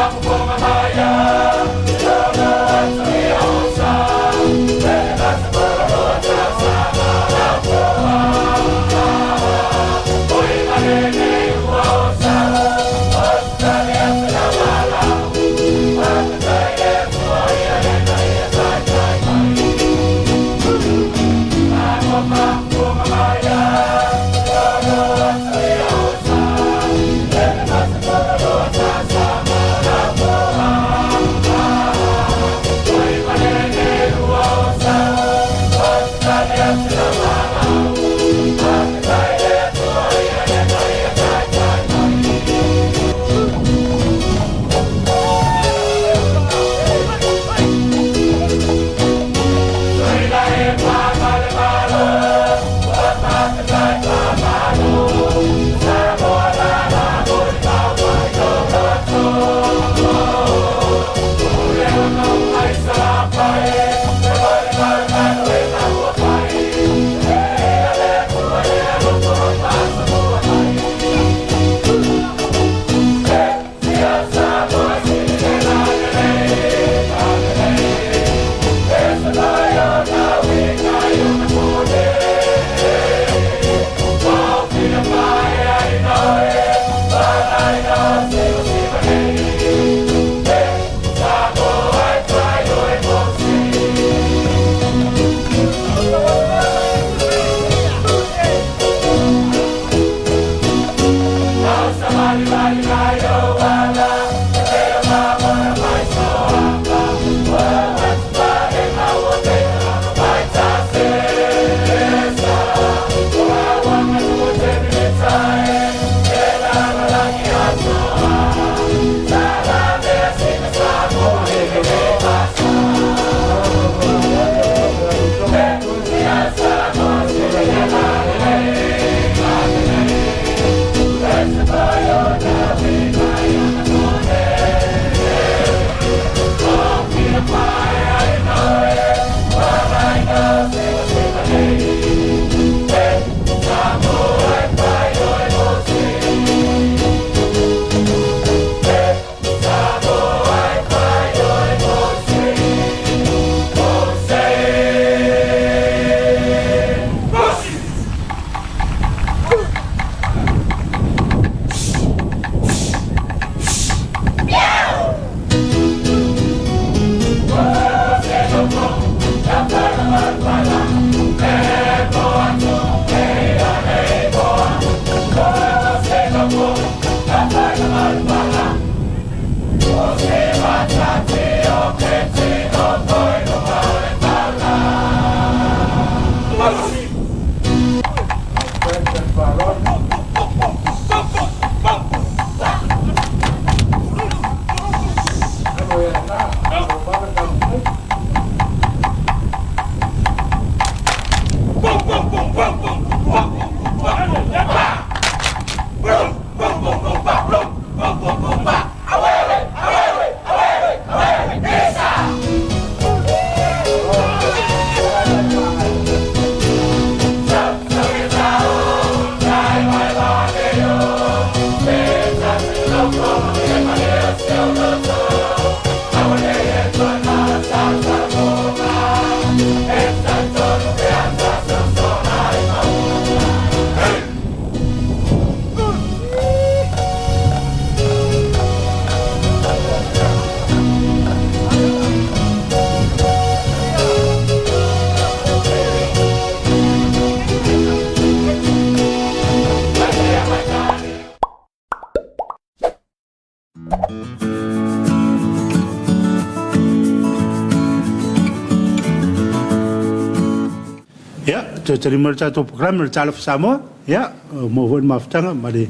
terima tato program le Talofa Samoa ya mo von maftanga mari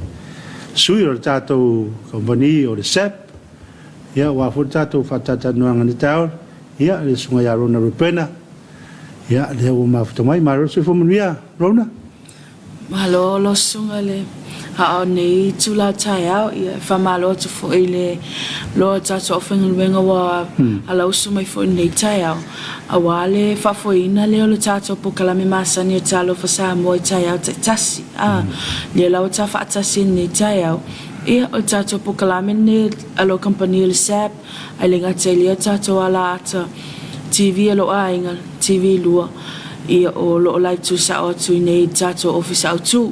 sui le tato company o le SEP ya wa fu tato fatata noanga ni tao ya le sunga ya rona rupena ya le o maftamai maro se fu munia rona malo lo sunga le ha nei tula taiao ia fa malo tu fo ile lo tato ofenga wenga wa ala usumai fo nei taiao awale fa fo ina le lo tato po kala me masani o Talofa Samoa taiao tasi le la o ta fa tasi nei taiao ia o tato po kala me ne alo company le SAP ale ngate le tato ala ata TV lo ainga TV lua ia o lo lai tu sa o tu nei tato office au tu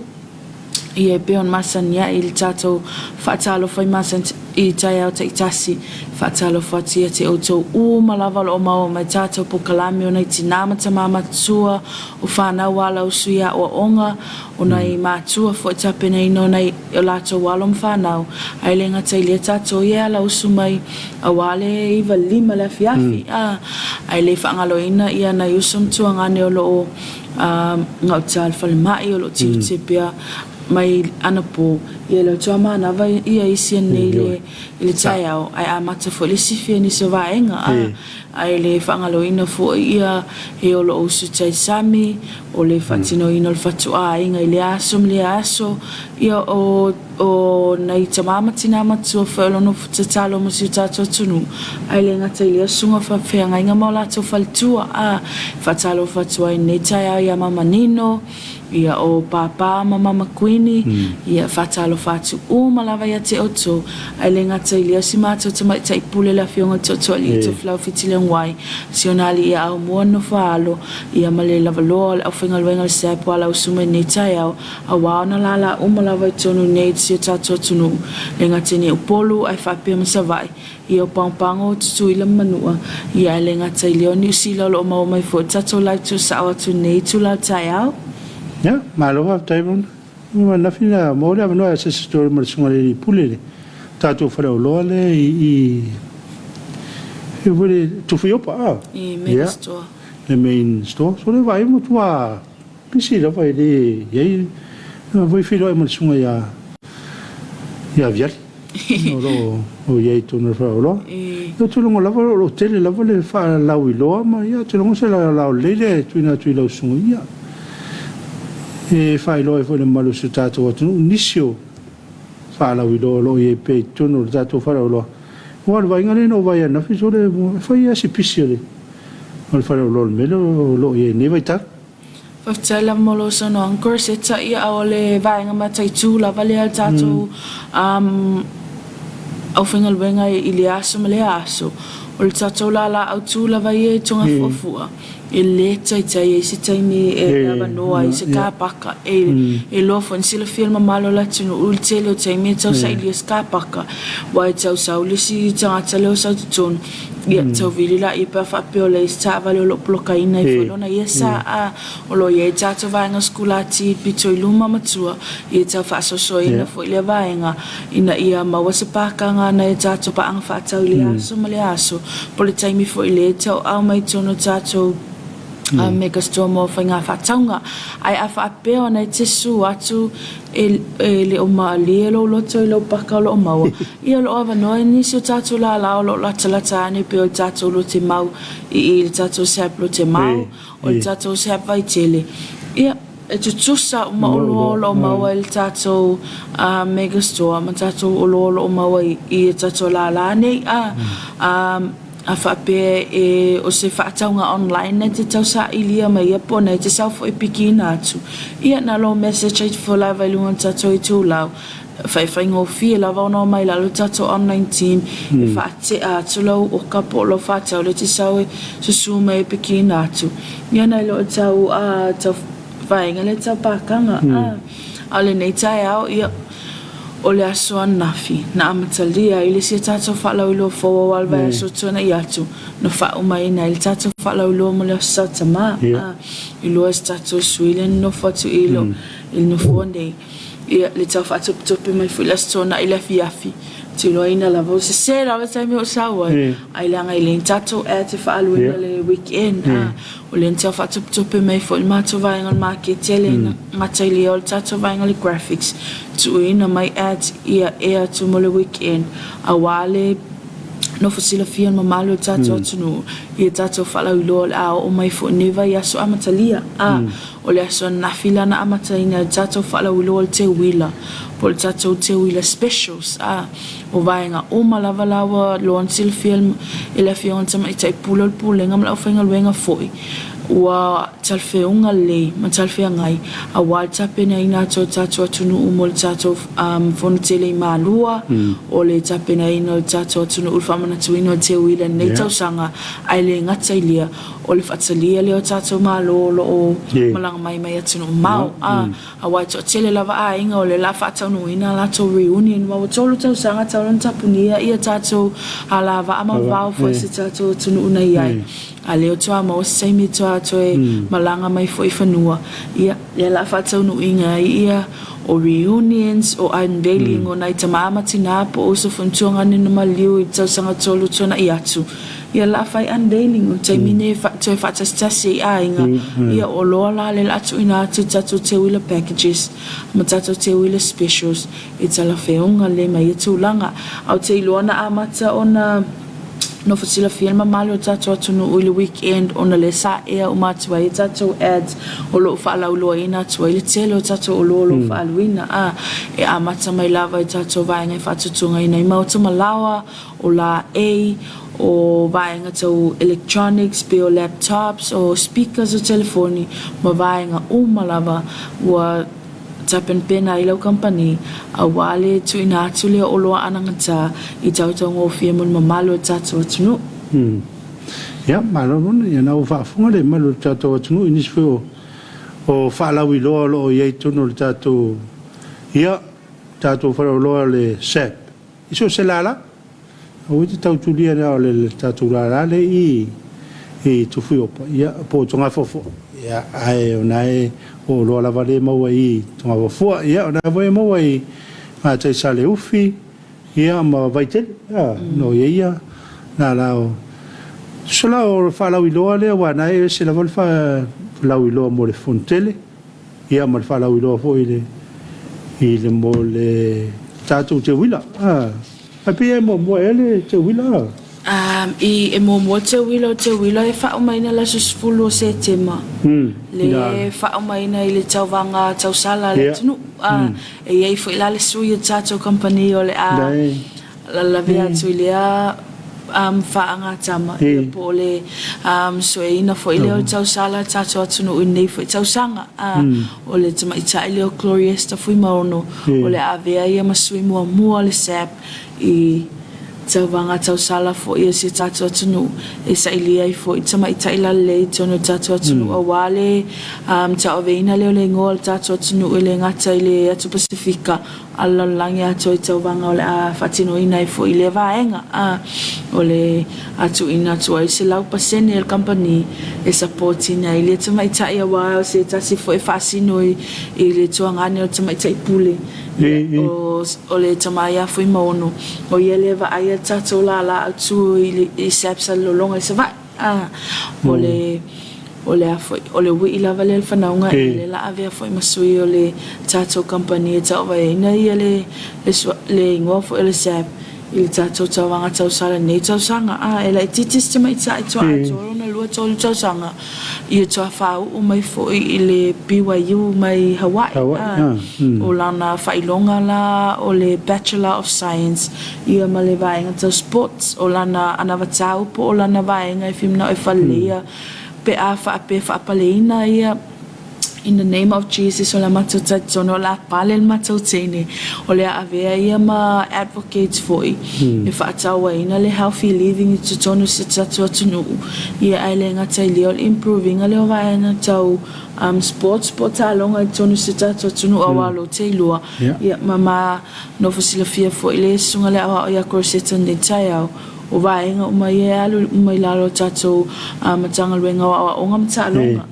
ia pe on masania il tato fatalo foi masan I taiao te itasi fatalo fatia te auto u malava lo mau mai tato po kalami o nei tinama te mama tua o whanau wala o suia o onga o nei mātua fo tapene ino nei o lato wala whanau ai lenga te ilia tato ia la usumai a wale iwa lima le fiafi ai le whangalo ina ia nei usum tua ngane o lo ngau tal whalimai o lo tiu te pia mai anapo ia lo tua mana vai ia isi nei le taiao ai amata fo le sifia ni se vaenga ai le whangalo ina fo ia he o lo usu tai sami o le fatino ina le fatu a inga i le aso ia o nei tamama tina matua whaelo no futatalo mo si tato tunu ai le ngata i le asunga whawhenga inga maula to faltua fatalo fatua i nei taiao ia mama nino ia o papa mama Queenie ia fatalo fatu o malava ia te oto ai le ngata i le asimato te mai tai pule la fionga toto ali to flau fitile wai sionali ia au mono falo ia male lava lo au finga wenga se pala usuma ni taiao a wana lala o malava tonu nei se tato tunu le ngata ni upolu ai fa pe msavai ia pampango tu ile manua ia le ngata i le oni sila lo mau mai fo tato lai tu sa tu nei tu la taiao ya malo ha taibon na fina mo le no ese story mo sunga le pulele tato fara lo le I vole tu fio pa main store le main store so le vai mo tua pisi la vai le ye voi filo mo sunga ya vial no lo o ye tu no fara lo yo tu lo la lo tele la vole fa la wilo ma ya tu lo se la le tu na tu lo sunga ya e fai lo e foi malo su tato tu nisio fa la wido lo e pe tu no tato fa lo wa vai ngale no vai na fi so le fai asi pisile al fa lo melo lo e ne vai ta fa tala molo sono ancora se ta ia ole vai ngama tai tu la vale al tato au fingal venga iliaso mele aso o tato la au tu la vai e tonga fofua ele tai se taimi e lava noa I se kapaka e lo fon sila filma malo la tino ultelo taimi tau sa ili skapaka wa tau sa ulisi tanga talo sa ton ia tau vili la i pa fa pe o le sa vale lo ploka ina i fo na ia sa a o lo ia tato vaenga skula ti pito i luma matua ia tau fa so ina fo le vaenga ina ia ma wase pa kanga na tato pa ang fa tau le aso ma le aso po le taimi fo le tau au mai tono tato mega store mo whainga whataunga ai a whaapea nei te su atu le o maali lo loto i lo paka lo o maua ia lo ava noe nisi o tātou la lao lo lata ane pe o tātou lo te mau i le tātou seap lo te mau o le tātou seap vai tele ia e tu tusa o maolo lo maua i le tātou mega store ma tātou o lo o maua i le tātou la nei a whape o se whaataunga online na te tau sa ilia mai a pona te sau fo e piki ina atu. Ia na lo message ai te whola vai lunga tato i tūlau. Whaiwhaingo fia la wano mai la lo tato online team e whaate atu lau o ka po lo whaatau le te sau e susu mai e piki ina atu. Ia na lo tau tau whainga le tau pakanga. Ale nei tai au ia o le aso anafi na amatalia i le sia tātou whalau ilo fōa walwa aso tūna i atu no whau mai na i le tātou whalau ilo mo le aso tama i loa si tātou suilen no whatu ilo il no fōndei i le tau whatu pitopi mai fu le aso tōna i le fiafi tu loa ina la vau se se rawa taimi o sawa ai langa i le tātou e te whaaluina le weekend o le tau whatu pitopi mai fu il mātou vaenga le market ele ngatai li o le tātou vaenga le graphics tu ina mai ads ia tu mo le weekend a wale no fasila fian mamalo tato atunu ia tato fala ulo o mai fo neva ia so amatalia o le so na fila na amataina tato fala ulo te wila pol tato te wila specials o vaenga o malava lon sil film ila fion tama itai pulol pulenga mala ofenga luenga foi wa talfeunga le ma talfea ngai a walta pena ina to tato atunu umol tato fonitele malua o le tapena ina tato atunu ulfamana tuino te wila nei tau sanga ai le ngatailia o le fatalia le o tato malo o malanga mai atunu mau a wa to tele lava a inga o le la fatanu ina la to reunion wa tolu tau sanga tau tapunia ia tato alava ama vau fo se tato atunu una iai a leo toa mo sei mi toa toe malanga mai foi fanua ia la fatau no inga ia o reunions o unveiling o nai tamama tina po o so funtunga ni no maliu i tau sanga tolu tona i atu ia la fai unveiling o te mine toe fatastasi a inga ia o lola le atu ina atu tatu te wila packages ma tatu te wila specials i tala feunga le mai tūlanga au te iluana amata ona no fasila filma malo tato atunu uli weekend ona le sa ea umatua i tato ads o lo whaala uloa ina tua i le telo tato o lo whaaluina e amata mai lava i tato vaenga i whatutunga ina i mauta malawa o la A o vaenga tau electronics pe o laptops o speakers o telefoni ma vaenga malava wa tapen pena i lau company a wale tu ina atu lea o loa anangata i tautau ngofia mun mamalo tato atunu. Ia, malo nuna, ia nau whaafunga le malo tato atunu inis feo o whaalau i loa lo o iei tunu le tato ia tato whalau loa le SAP. Iso se lala, o iti tautulia nea o le tato lala le i tufu opa, ia po tonga fofo. Ia, ai o nae o loa lava le maua i tonga wafua, ia o nae voe maua i a tai sale ufi, ia ma vaitele, no ia, na lao. So lao whalau i loa lea, wa nae se lava le whalau i loa mo le fontele, ia ma le whalau i loa fo i le mo le tātou te wila. A pia mo ele te wila. I e mo te wila e whao maina la susfulu o se tema le whao maina i le tauvanga tausala le tunu e iei fo ila le sui o tato company o le la vea tu ilea whaanga tama i po le so e ina fo ilea o tausala tato atunu unei fo i tausanga o le tama ita ilea o glorious ta fui maono o le avea ia masui mua le sap i tau vanga tau sala fo ia se tatu atunu e sa ilia i fo i tama i taila le tono tatu atunu a wale tau veina leo le ngol tatu atunu i le ngata i le atu Pasifika ala langi atu i tau vanga o le a fatino ina i fo i le vaenga o le atu ina atu ai se lau pasene el company e support ina i le tama i tai a wao se tasi fo e fasino i le tuangane o tama i tai pule o le tama ia fo i maono o ia le va ai tatu la atu i sepsa lolonga i se vai o le wi lava le fanaunga le la avea foi masui o le tato company ta vai na ia le ngofo le sap il tato tawanga tau sala nei tau sanga ela titis te mai tai to na lua tau sanga ia to fa o mai foi ile BYU mai Hawaii o lana failonga la o le Bachelor of Science ia male vai tau sports o lana anavatau po o lana vai ngai fimna e falia pe a fa paleina ia in the name of Jesus o la matota tono la pale matotene o le avea ia ma advocates foi e fa tawa ina le healthy living to tono se tatu tunu ia ai nga tai le improving le va na tau sports alonga tono se tatu tunu awalo te lua ia mama no fosila fia foi le sunga le ia corseton de taiao o vaenga o mai alu mai lalo tato matanga luenga o ngam talonga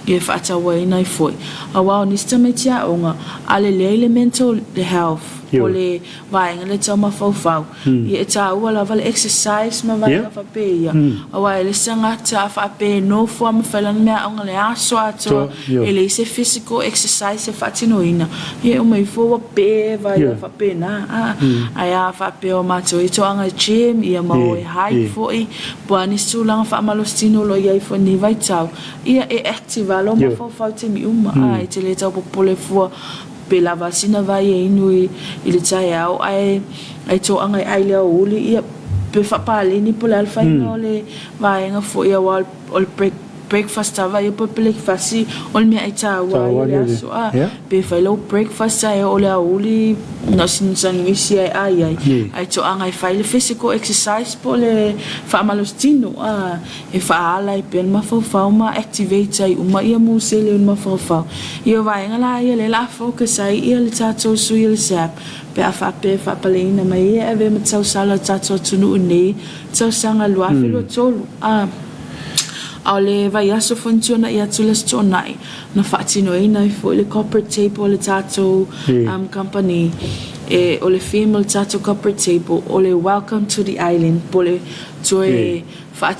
e fata wai nai foi a wa ni stametia onga ale le mental health ole vaenga le tama fau e ta wala val exercise ma va fa pe ia a wa le sanga ta fa pe no form falan me onga le aso ato ele se physical exercise fatino ina e o mai fo pe va fa pe na a fa pe o mato e to anga gym ia mau e hai foi buani sulang fa malostino lo ia fo ni vai tau ia e active lo mo fa te mi e te le tau popole fo pe la vacina vai e inui ile tai au ai to anga ai le uli ia pe fa pale ni po alfa no le vai nga fo ia wal all breakfast ava ia po breakfast ol me ai ta wa ia so pe fa lo breakfast ai o le uli no sin misi ai to anga fa le physical exercise po le fa malostino e fa ala pe ma fa ma activate ai uma ia mu se le ma fa ia vai nga la ia le la focus ai ia le tato su ia le sap pe fa palena mai e ave ma tau sala tato tunu nei tau sanga lua filo tolu au le vai aso funciona ia tulas tonai na fatino ina fo le corporate table le tato company e o le female tato corporate table o le welcome to the island pole toe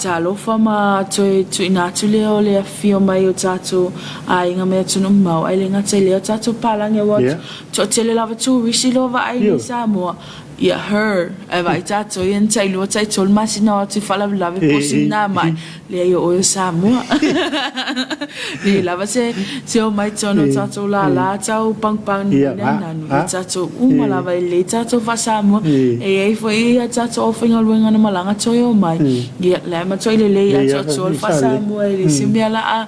Talofa ma toe ina tule o le fio mai o tato inga me tunu mau ai le ngata le tato palang e wat to tele lava tu risi lova ai Samoa ia her e vai tato ien tai lo tai tol masina ti fala lava posina mai le io o Samoa le lava se o mai tono tato la tau pang nanu tato uma lava le tato fa Samoa e ai foi tato ofinga luenga na malanga toyo mai ia le ma toi le ia tato fa Samoa le simiala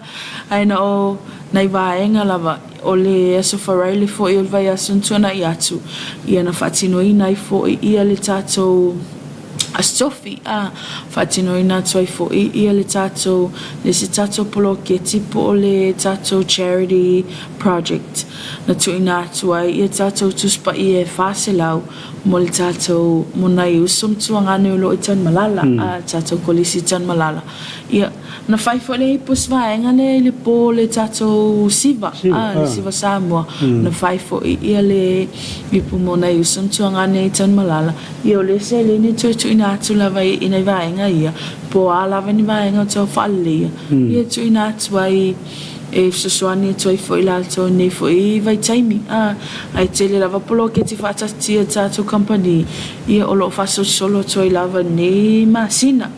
ai no nai vaenga lava o le aso farai le fo i vai asuntuna i atu ia na fatino i nai fo ia le tato a Sophie fatino ina toi fo ia le tato le si tato polo ke tipo le tato charity project na tu ina tu ai ia tato tu spa i e faselau mo le tato mo nai usum tuanga ne lo itan malala tato kolisi tan malala ia na fai fo le pus vaenga le po le tato siva le siva Samoa na fai fo ia le ipu mo nai usum tuanga ne tan malala ia le se le ni tu ina tu lava ina vaenga ia po ala veni vaenga to falle ia tu ina tu ai e soani tu ai foi la to ne foi vai taimi ai tele lava polo ke ti fata ti tato company ia o lo fa solo to lava ne masina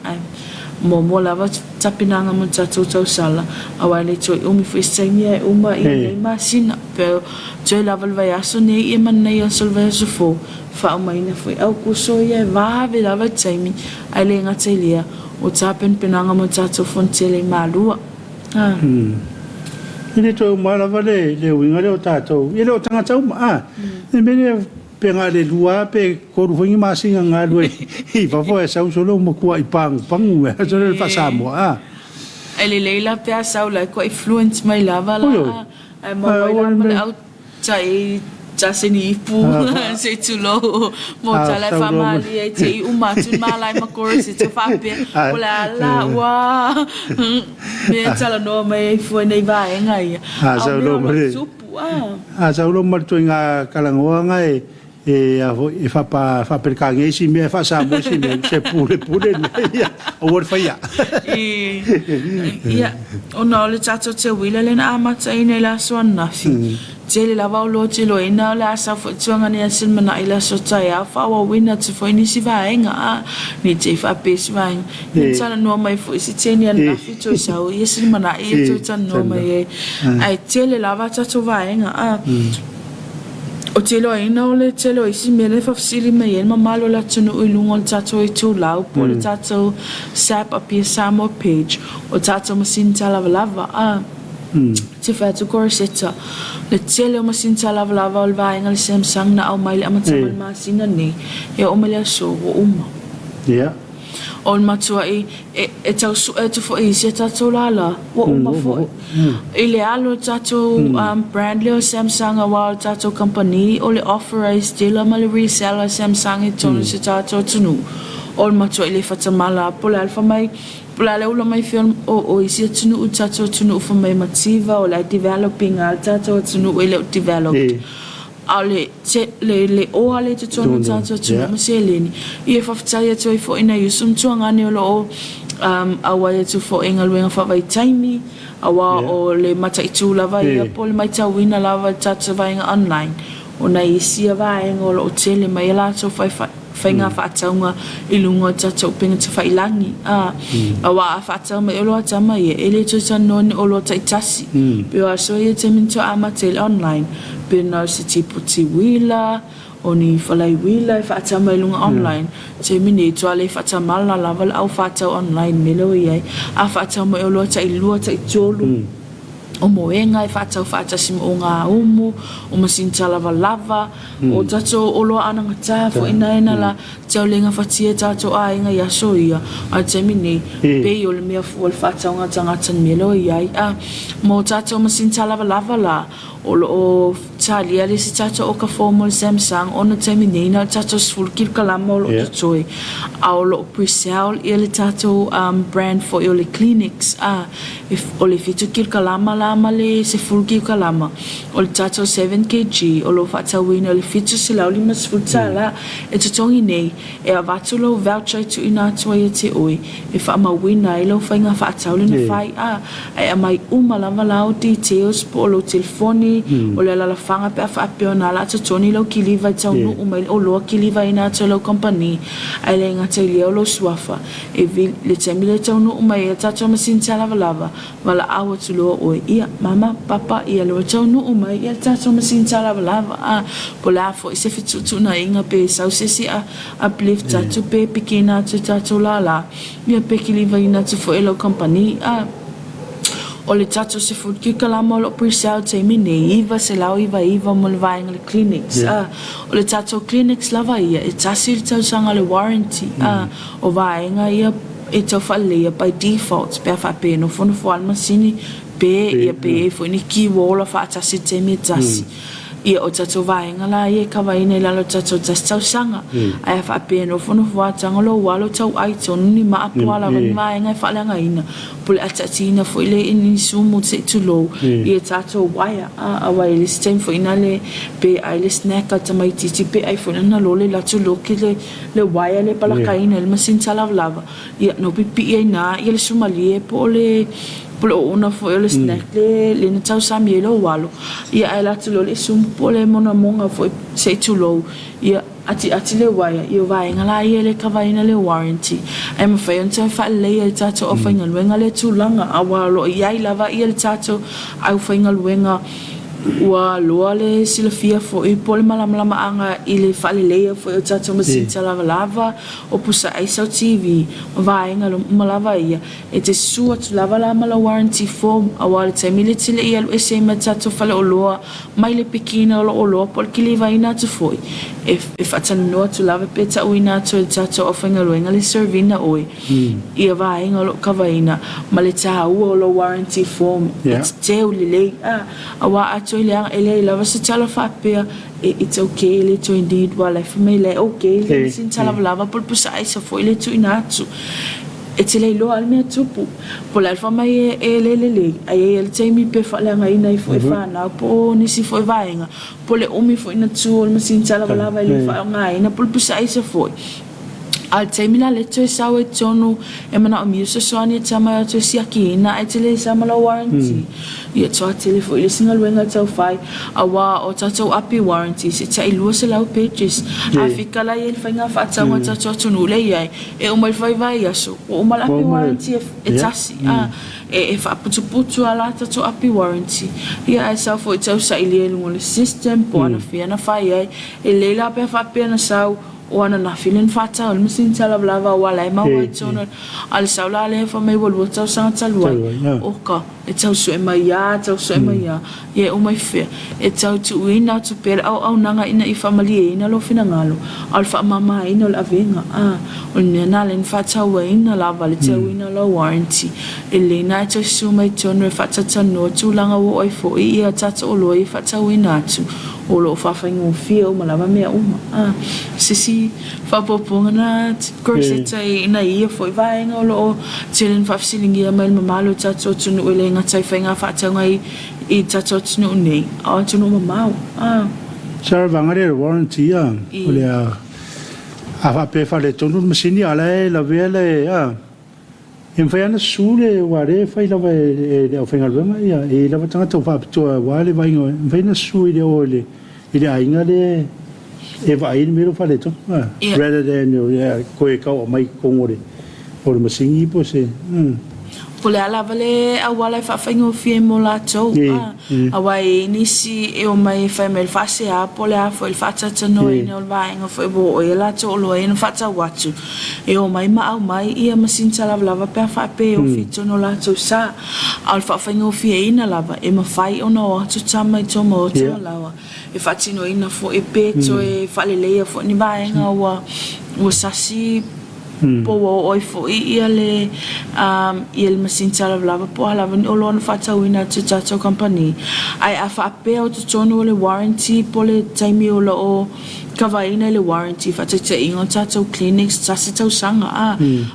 mo lava tapinanga mo tato tau sala awale to umi foi taimi e uma i masina pero to lava vai aso ne e man nei sol vai so fo fa mai na foi au kuso ia va ve lava taimi ai le ngatelia o tapen penanga mo tato fontele malua Ini to mala vale le winga le tato. Ile o tanga tau ma. Ne bene penga le lua pe ko ruingi masinga ngalwe I va foi sau solo mo ko I pangu e so le fa Samoa ele leila pe sau la ko influence mai lava la ai mo la out tai jasini pu se tu lo mo tala famali e te uma tu malai makoro se tu fa pe ola la wa me tala no mai foi nei vai ngai sa lo mo sa lo mo tu nga kalangoa ngai e fa per kangesi me fa Samoa si me se pure ia o fa ia ia ona le tato te wila le na amata ina la swana fi Tele lava lo telo ina la sa fo tsuanga ni asil mana ila so taya fa wa wina tu fo ni si va enga ni te fa pes va ni tsana no mai fo si teni na fi to sa o yesil mana e to tsana no mai ai tele lava ta to va enga o telo ina o le telo isi mele fa sili mai en mamalo la tunu o lungo tato e tu lau po le tato sap up your Samoa page o tato masinta lava te fa tu korseta le tele o masinta lava o vainga le Samsung na au mai le amatsama masina ni e o mele so o uma o matua e tau su e tu fo e se tato lala o uma fo ile alo tato brand le o Samsung a wal tato company o le authorized dealer ma le reseller Samsung e tonu se tato tunu o matua ile fatamala po le alfa mai Pula le ula mai film o isi tunu u tato tunu fa mai mativa o la developing al tato tunu e le develop ale le o ale te tonu tato tunu maseleni e fa ftai to fo ina yusum tuanga ne o awa tu fo engal wenga fa vai taimi awa o le mata itu lava ia pol mai tawina lava tato vai online ona isi vai ngol o tele mai la so fa Whainga whaataunga I lunga tato pinga te whailangi. Awa whaataunga e loa tama ia. Ele tu tanoni o loa taitasi. Peo aso ia te minto ama tele online. Peo nau se tipu ti wila. O ni whalai wila e whaataunga I lunga online. Te mini tu ale whaatamala lava au whaatau online. Melo iai. A whaataunga e loa tailua taitolu. O moenga e whaatau whaatasi mo o ngā umu, o masinta lava lava, o tato o loa ananga tāwho ina la tau lenga whatia tato a inga i aso ia, a te mini, pei o le mea fual whaatau ngā tangatan melo iai, mo tato masinta lava lava la, o lo tali ale si tato o ka formal Samsung, o na te mini, na tato sfulkir kalama o lo tutoi, a o lo pre-sale i le tato brand for i o le clinics, o le fitu kir kalama la, male se fulki kalama o le tato 7 kg o lo whaatawina o le fitu se lau lima sfultala e tutongi nei e a watu lo voucher tu ina atua ia te oi e whaamawina e lo whainga whaatawli na whai e a mai lava lao details po o lo telefoni o le alalawhanga pe a whaapeo na la tutoni lo kiliva i tau nu umai o loa kiliva ina atua lo company e le ngata ilia o lo suafa e le temi le tau nu umai e tato masinta lava wala awa tu loa oi mama papa ia lo tau no mai ia tato masinta lava po la fo se fitu na inga pe sau se si uplift tato pe pikina tato la ia pe kiliva ina tu fo elo company o le tato se fo ki kalama lo pre-sale te mine iva se lau iva mo le vainga le clinics o le tato clinics lava ia e tasi tau sanga le warranty o vainga ia e tau whalea by default pe a whape no fono fo almasini pe ia pe fo ni ki wola fa tasi te me tasi ia o tato vainga la ia ka vaina la lo tato tau sanga ai fa pe no fo tanga lo walo tau ai tonu ni ma apua la vainga fa la ngaina pole atatina fo ile in sumo te tu lo ia tato waya a wai le stem fo ina le pe ai le snack at mai titi pe ai fo na lo le la tu lo ki le waya le pala kaina le masinta lava ia no pipi ia na ia le sumalie po le polo ona fo le snack le na tau sami lo walo ia ai la tu lo le sum pole mona monga fo se tu lo ia ati le waya ia vai ngala ia le kavaina le warranty ai ma fa onta fa le tato ofinga wenga le tu langa awalo ia lava ia le tato au finga wenga wa loa le silafia fo I pole malama anga I le whalelea fo o tato masinta lava o pusa aisa o TV ma vaenga lo malava ia e te sua tu lava la warranty form a wale te militile ia lo ese ma tato whale o loa mai le pikina o loa pol ki le vaina tu foi e whatanu noa tu lava peta uina tu tato o whainga luenga le servina oi ia vaenga lo kavaina ma le taha ua o lo warranty form it's teo lilei a wa atu Leang ele lava se Talofa pea it's okay le to indeed wala me le okay le sin lava por pusa isa foi le to inatu it's le lo al me tupu por la fa mai le ai el temi pe fa la ngai nai foi fa na po ni si foi vaenga por le omi foi na tu o me sin lava le fa ngai na por pusa isa foi al temila le to sawe tonu e mana o miuso soani tama to siaki na etele samala warranty ia to atele foi le singa luenga tau fai awa o tato api warranty se tai lua se lau pages a fika la il fainga fa tanga tato tonu le ia e o mai vai vai aso o mala api warranty e tasi e fa putu ala tato api warranty ia sa foi tau sa ile ngole system po ana fiana fai e le la pe fa pena sau o ana na filin fata o misin lava wala e mawa tono al saula le fa mai bol tau sa talwa o ka e tau so e mai ya ye o mai fe e tau tu ina tu per au nanga ina I family ina lo fina ngalo al fa mama ina la venga o nena len fata wa ina lava le tau ina lo warranty e le na tau so mai tono fata tano tu langa o oi fo ia tata o lo I fata ina tu o lo fa faingo fio malava me uma sisi fa poponga na corseta ina ia foi vaenga o lo tilen fa silingia mai mamalo tato tunu ele nga tai fainga fa tanga I tato tunu nei a tunu mamau Sar vangare warranty o le a fa pe fa le tonu masini ala la vele em foi ana sule ware fai la o fainga rema ia e la tanga to fa to wale vai no vai na sui de ole ile ainga le e vai ni mero fale to rather than ko e ka o mai kongore por masingi po se Pole ala vale a wala fa faingo fie mo la to a wai nisi e o mai fa mel fase a pole a foi fata tano e no vai ngo foi bo e la to lo e no fata watu e o mai ma au mai ia masin sala lava pe fa pe o fito no la to sa al fa faingo fie ina lava e ma fai o no to tama to mo to lava e fatino ina fo e pe to e fa le le fo ni vai ngo wa sasi po oi fo ia le il masin lava po lava o lo na fata wina to tato company ai a fa pe o to tono le warranty po le time o lo kavaina le warranty fa te ingo tato clinics tasi tau sanga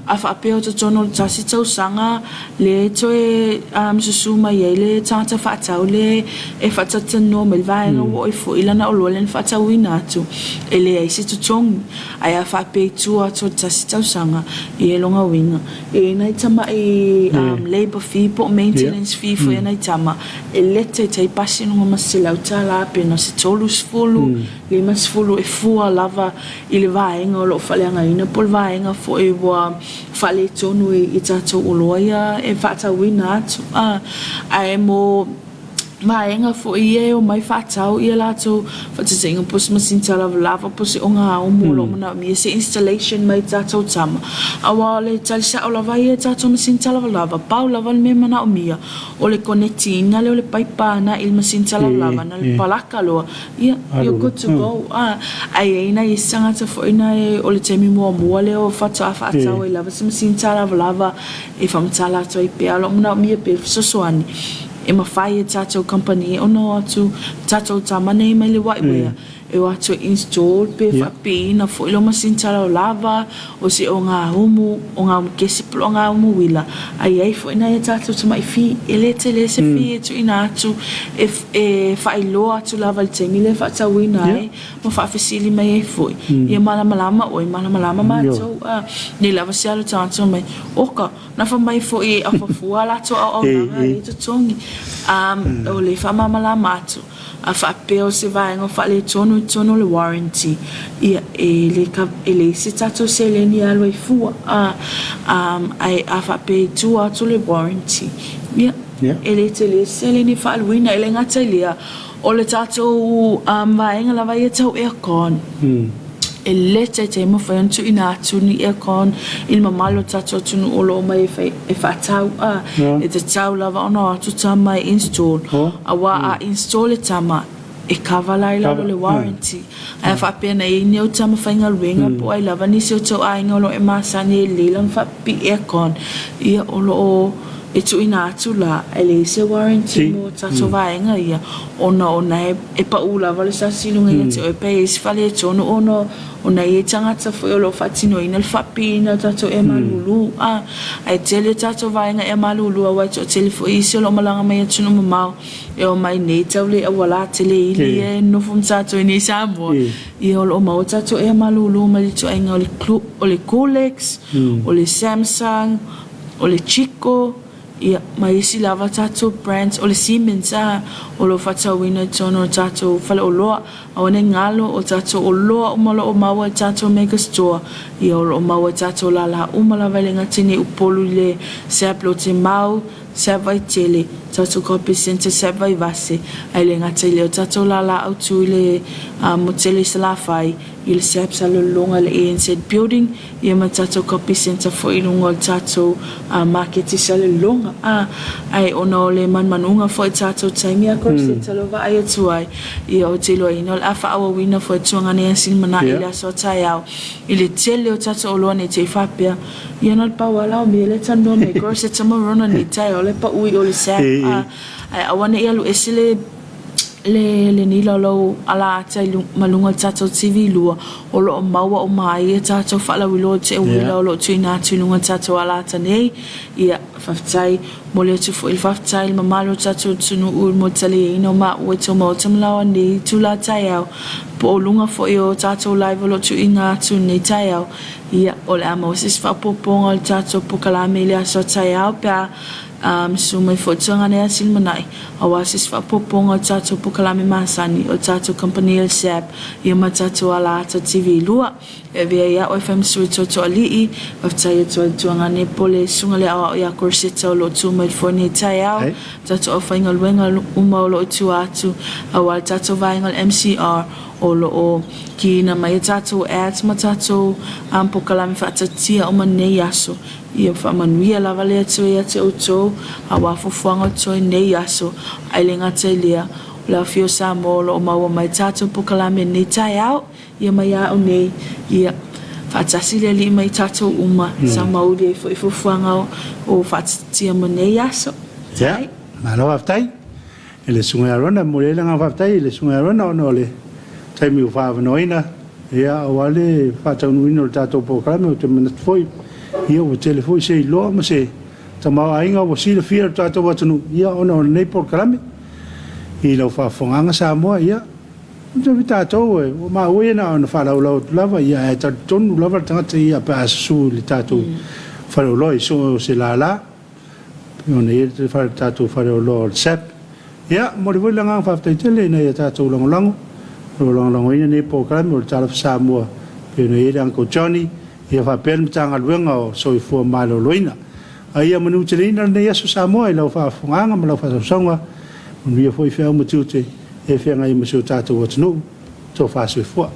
a fa pe o to tono tasi tau sanga le to e susuma ye le tata fa tau le e fa tata no me vai no oi fo ila na o lo le fata wina to ele ai se to tong ai a fa pe tu a to tasi tau sanga e longa winga e nai tama e labor fee po maintenance fee fo nai tama e lete te pasi no masila utala pe no se tolus fulu le mas fulu e fua lava I le vaenga o lo whaleanga ina pol vaenga fo e wa whale tonu I tato oloia e whata wina atu a mo vaenga fo I o mai whatau I lato whatatenga pos masinta lava pos o ngā o molo mana mi se installation mai tato tama a wale talisa o lava I tato masinta lava pau lava me mana o mia o le connecting le o le paipana il masinta lava na le palaka loa you're good to go ai ina I sangata fo ina o le temi mua le o whatau I lava se masinta lava e whamtala to I pe alo mana o mia pe sosoani e ma fai tato company o no atu tato tamane mai le waiwea e o atu install pe fa pe na fo lo masinta lava o se o ngā kesi plo ngā umu wila ai fo ina e tato tamai fi ele tele se fi tu ina atu e fai lo atu lava le temi le fa tawina ma fa fesili mai fo e malama o malama mato ni lava se alo tato mai oka na fa mai fo e afa fuala to au na e to tongi o le fa mala mato a fa peo se vai ngo fa le tono le warranty ia ele se tato se le ni alo I fua ai a fa pe tu ato le warranty ia ele te le sele ni whaaluina ele ngata ilia o le tātou vaenga lava ia tau aircon. E le te mo whai antu ina atu ni aircon il mamalo tātou tunu o lo mai e whatau e te tau lava ono atu tama e install. Awa a install e tama e kavalai lalo le warranty. Ai whapena e neo tama whainga ruenga po ai lava ni seo tau ainga lo e masani e lelan whapi aircon. Ia o lo o e tu ina atu la e le se warranty mo tātou vaenga ia ona e pa ula vale sa silunga ia te o e pe e sifale e tono ona e tangata fo o lo fatino ina le whapi ina tātou e malulu ai tele tātou vaenga e malulu a wai to tele fo isi o lo malanga mai atu no mamau e o mai nei tau le awala tele ili e nofum tātou e nei Samoa i o lo mau tātou e malulu ma li to ainga o le Colex o le Samsung o le Chico ia mai si lava tātou brands o le Siemens o lo whatauina tono tātou whale o loa a wane ngalo o tātou o loa umala o maua tātou mega store ia o lo maua tātou lala umala vailenga tine upolu le seaplo te mau seapwai tele tātou copy center seapwai vase ai le ngata ile o tātou lala au tu ile mo tele salafai il seap salolonga le ANC building ia ma tātou copy center fo ilunga o tātou market salolonga ai ono le manmanunga fo tātou taimi a korse Talofa ai atuai ia o te loa ina afa awa wina fo tuanga ne asin mana ila so tai au ile tele o tātou oloa ne te whapea ia nal pawala o me le tano me korse tamarona ni tai o le pa ui o le seap ai awane ia lu esile le ni lo ala tai malunga tātou TV lua o lo maua o mai e tātou whala wilo te wila o lo tuina tununga tātou ala tanei ia whaftai mo le tu fo il whaftai il mamalo tātou tunu ur mo tali ino ma ue to mo tamlawa ni tula tai au po o lunga fo i o tātou live o lo tuina tunei tai au ia o le amo sis whapoponga o tātou pokalame le aso tai au pia so mai fotsanga ne asin manai awasis fa poponga tātou pokalame masani o tātou company el sap ia ma tātou ala ta TV lua e vea ia o FM sui toto alii waftai to tuanga ne pole sunga le awa ia korseta o lo tu mai fone tai au tātou whainga luenga uma o lo tu atu awal tātou vainga MCR o lo o ki na mai tātou ads ma tātou pokalame whatatia o manei aso ia whamanuia lava lea tue ia te autou a wafufuanga toi nei aso ai le ngata ilia la fio Samoa lo o maua mai tātou pokalame nei tai au ia mai au nei ia whatasi le li mai tātou uma sa mauri e fufuanga o whatatia mo nei aso ia malo aftai ele sunga rona mo le nga aftai ele sunga rona no le taimi u whaavanoina ia o wale whataunuino tātou pokalame o te manat foi ia o telefone se lo ma se tama ainga o sila fia tata watunu ia ona nei por kalame i lo fa fonga Samoa ia o vita to o ma o ina ona fa lo lava ia e ta ton lava tanga ia pa su li tato fa lo so se la ona ia fa tato fa lo sep ia mo le langa fa tele na ia tato longo ina nei por kalame o tala Samoa pe no ia anko Johnny ia fa pen tanga luenga o so i fu malo loina ai manu telina ne yeso Samoa i lo fa funga ma lo fa songa un via foi fe mo tute e fe ngai mo so tato wat no to fa so fu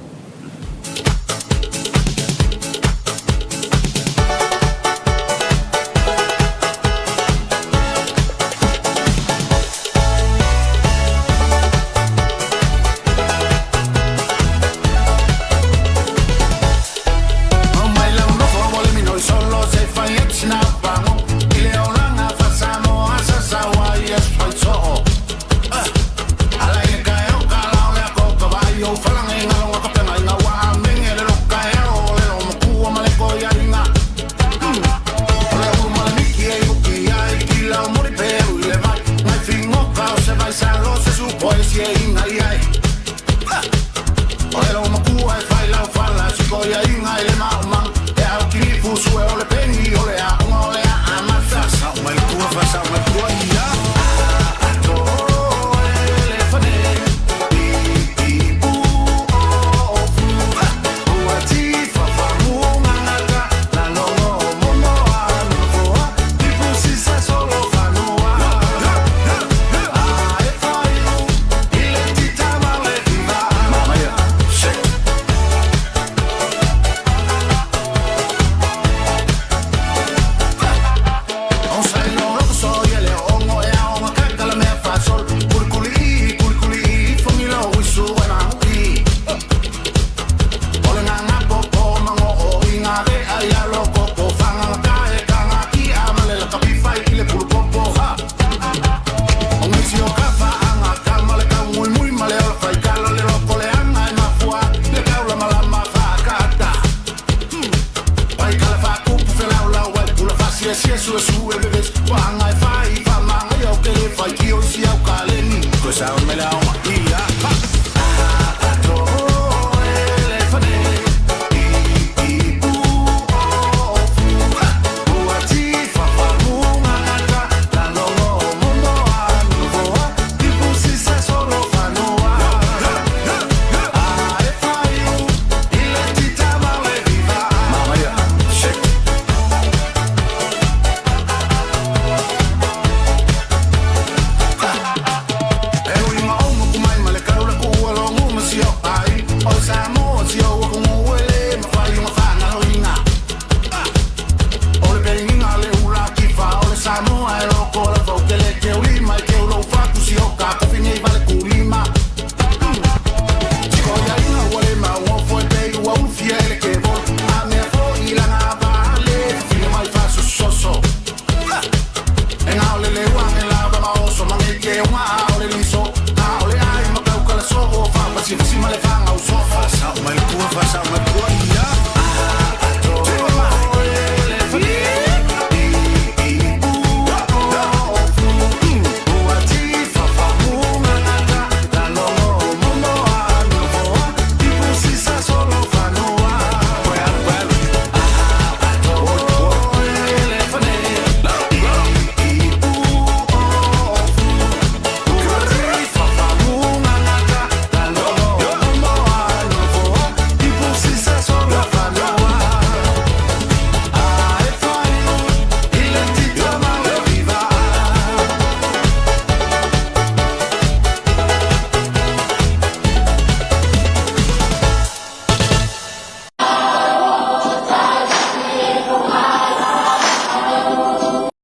o si au kaleni. Ko sa o mele au ma ia.